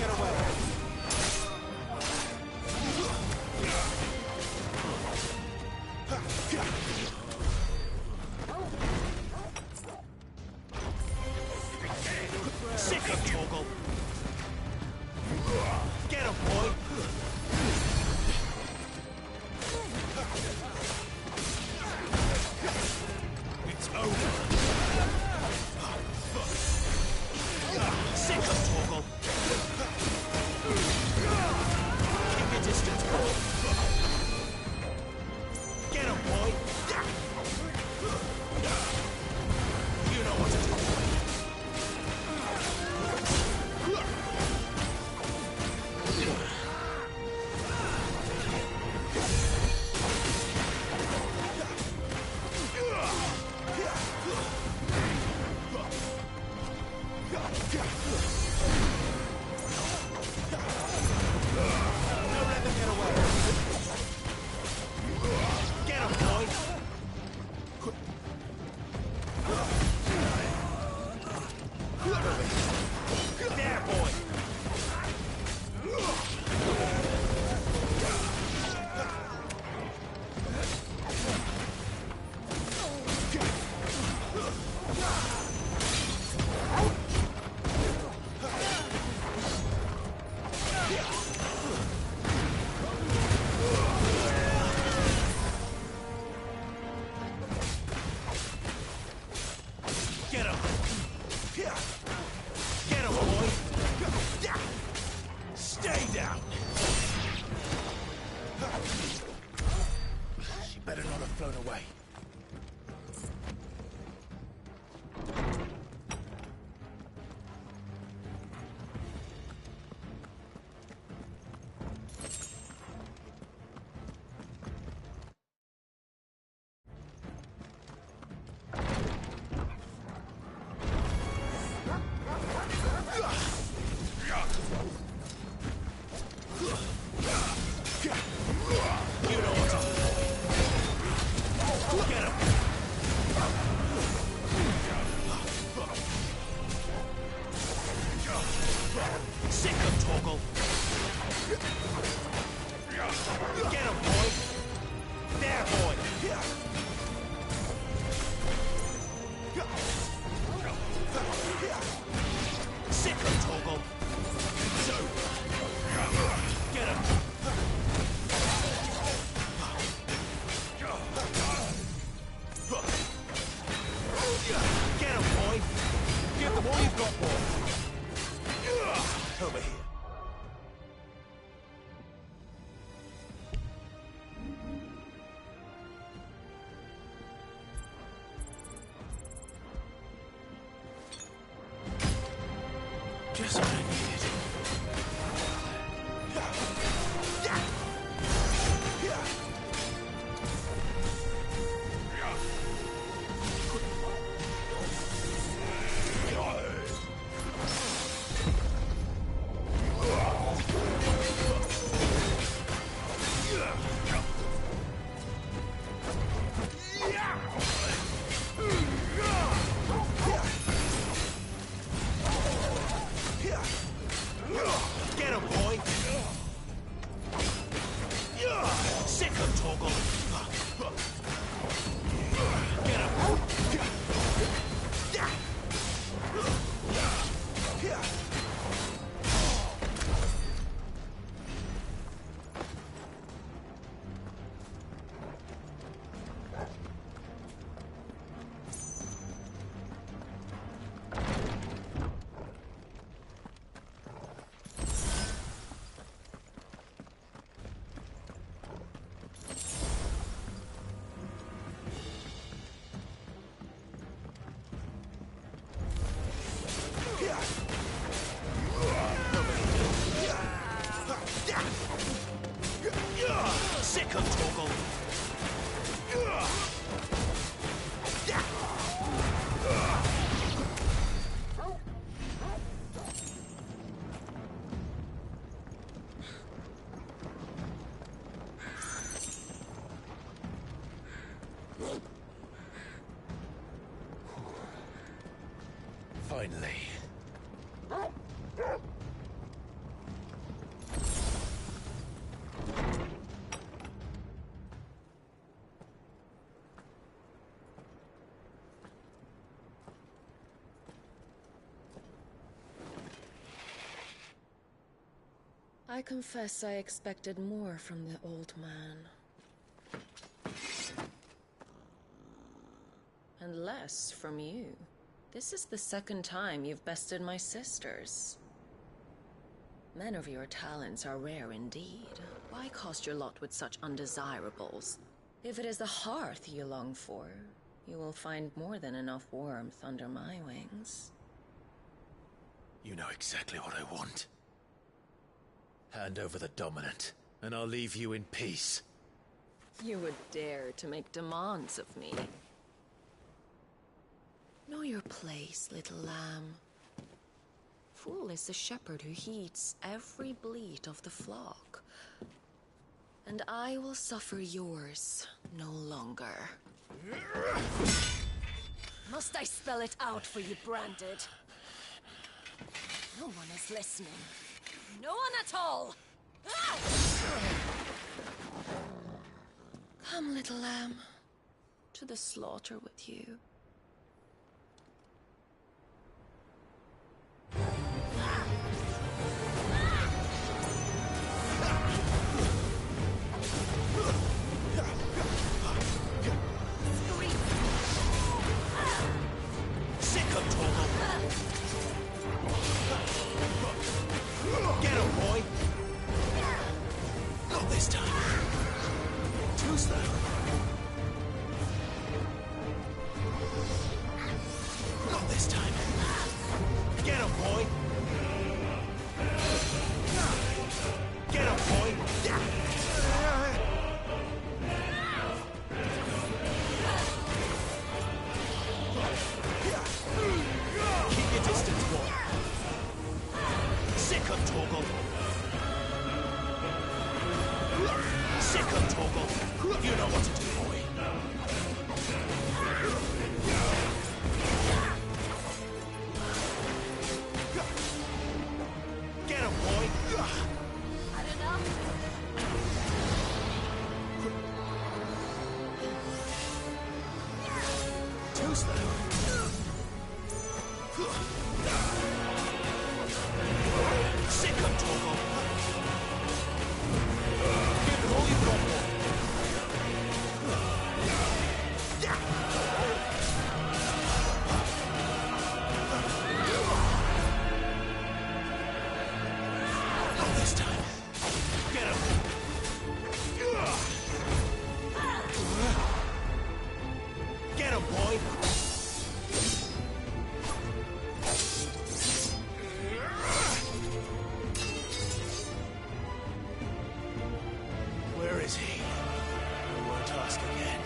Speaker 6: Over here. Just what I needed. Get him, boy! Sick of Torgal! Get him! Sick of Torgal! Finally.
Speaker 4: I confess I expected more from the old man. And less from you. This is the second time you've bested my sisters. Men of your talents are rare indeed. Why cast your lot with such undesirables? If it is the hearth you long for, you will find more than enough warmth under my wings.
Speaker 6: You know exactly what I want. Hand over the dominant, and I'll leave you in peace.
Speaker 4: You would dare to make demands of me. Know your place, little lamb. Fool is the shepherd who heeds every bleat of the flock. And I will suffer yours no longer. Must I spell it out for you, Branded? No one is listening. No one at all! Ah! Come, little lamb, to the slaughter with you.
Speaker 6: Sick of Torgal! Get him, boy! Not this time. Too slow. Not this time. Get him, boy! Get him, boy! Keep your distance, boy. Sick of Torgal. Sick of Torgal. You know what to do, boy. Get him, boy.
Speaker 4: Had enough?
Speaker 6: Too slow. Sick of Torgal. Give it all you've got, boy. this time. Get him! Get him, boy! Where is he? I won't ask again.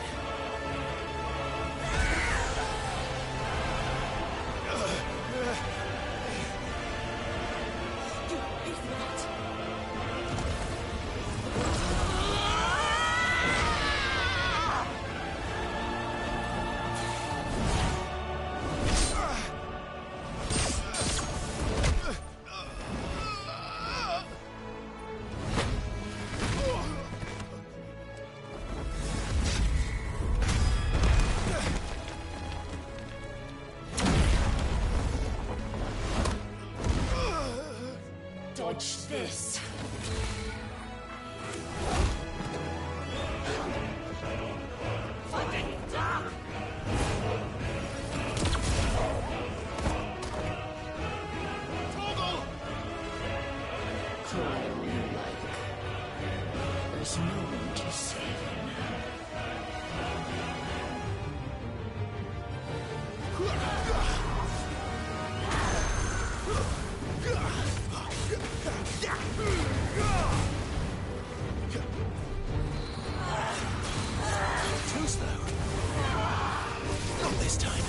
Speaker 3: Dodge this. Cry all you like. There's no one to save you
Speaker 6: Too slow. Not this time.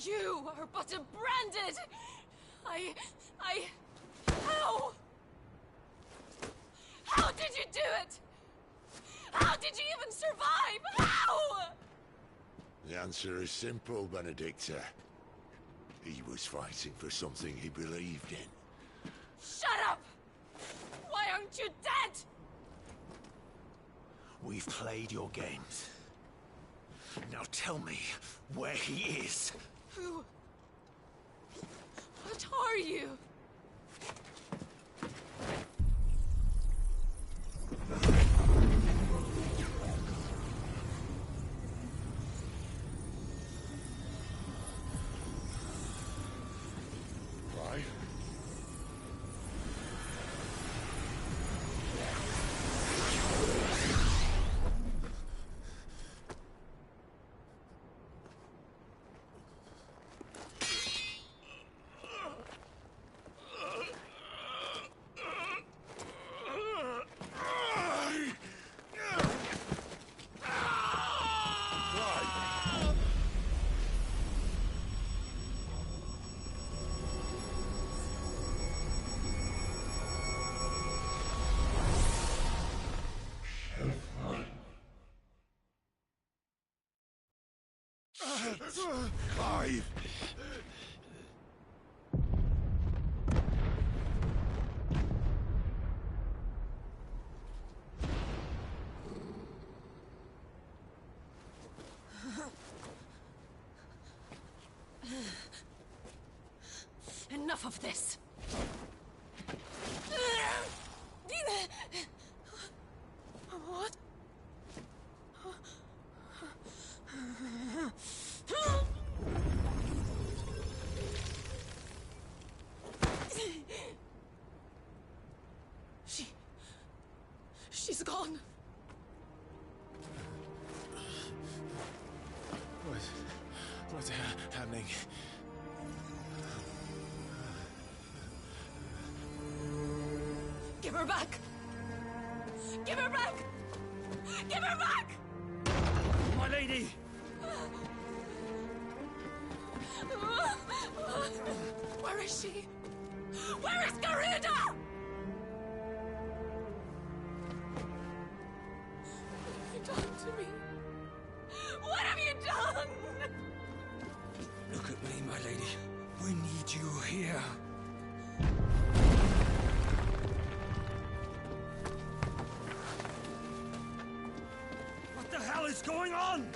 Speaker 3: You are but a branded! How? How did you do it? How did you even survive? How?
Speaker 8: The answer is simple, Benedicta. He was fighting for something he believed in.
Speaker 3: Shut up! Why aren't you dead?
Speaker 15: We've played your games. Now tell me where he is.
Speaker 3: Who? What are you?
Speaker 8: Right. Clive!
Speaker 3: Enough of this! What? She's gone.
Speaker 6: What's happening?
Speaker 3: Give her back! Give her back! Give her back!
Speaker 21: My lady!
Speaker 3: Where is she? Where is Garuda? What have you done to me? What have you done?
Speaker 13: Look at me, my lady. We need you here.
Speaker 21: What the hell is going on?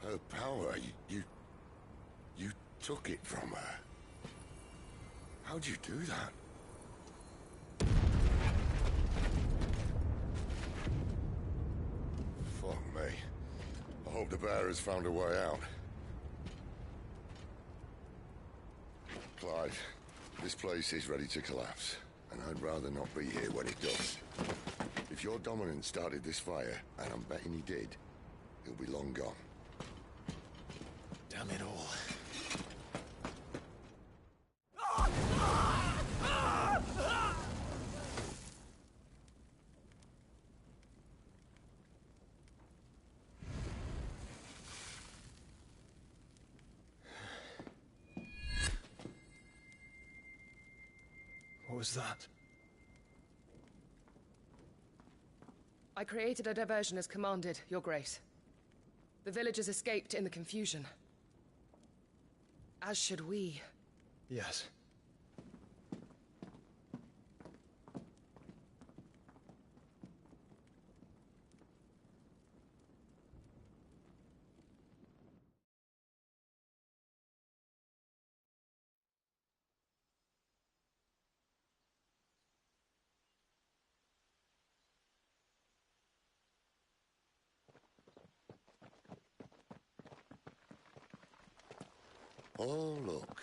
Speaker 8: Her power, you took it from her. How'd you do that? Fuck me. I hope the bear has found a way out. Clive, this place is ready to collapse, and I'd rather not be here when it does. If your dominant started this fire, and I'm betting he did, he'll be long gone.
Speaker 6: Damn it all.
Speaker 20: What was that?
Speaker 22: I created a diversion as commanded, Your Grace. The villagers escaped in the confusion. As should we.
Speaker 20: Yes.
Speaker 8: Oh, look.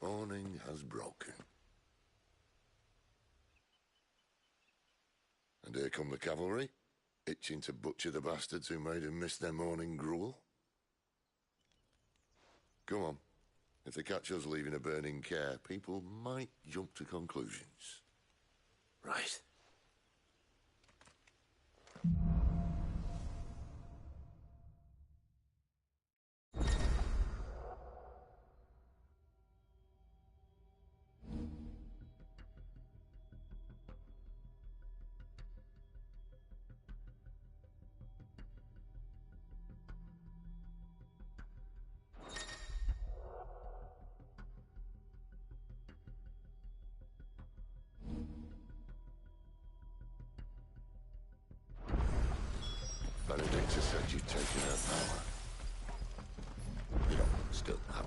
Speaker 8: Morning has broken. And here come the cavalry, itching to butcher the bastards who made them miss their morning gruel. Go on. If they catch us leaving a burning care, people might jump to conclusions.
Speaker 6: Right.
Speaker 8: Benedicta said you'd taken her power. You don't still have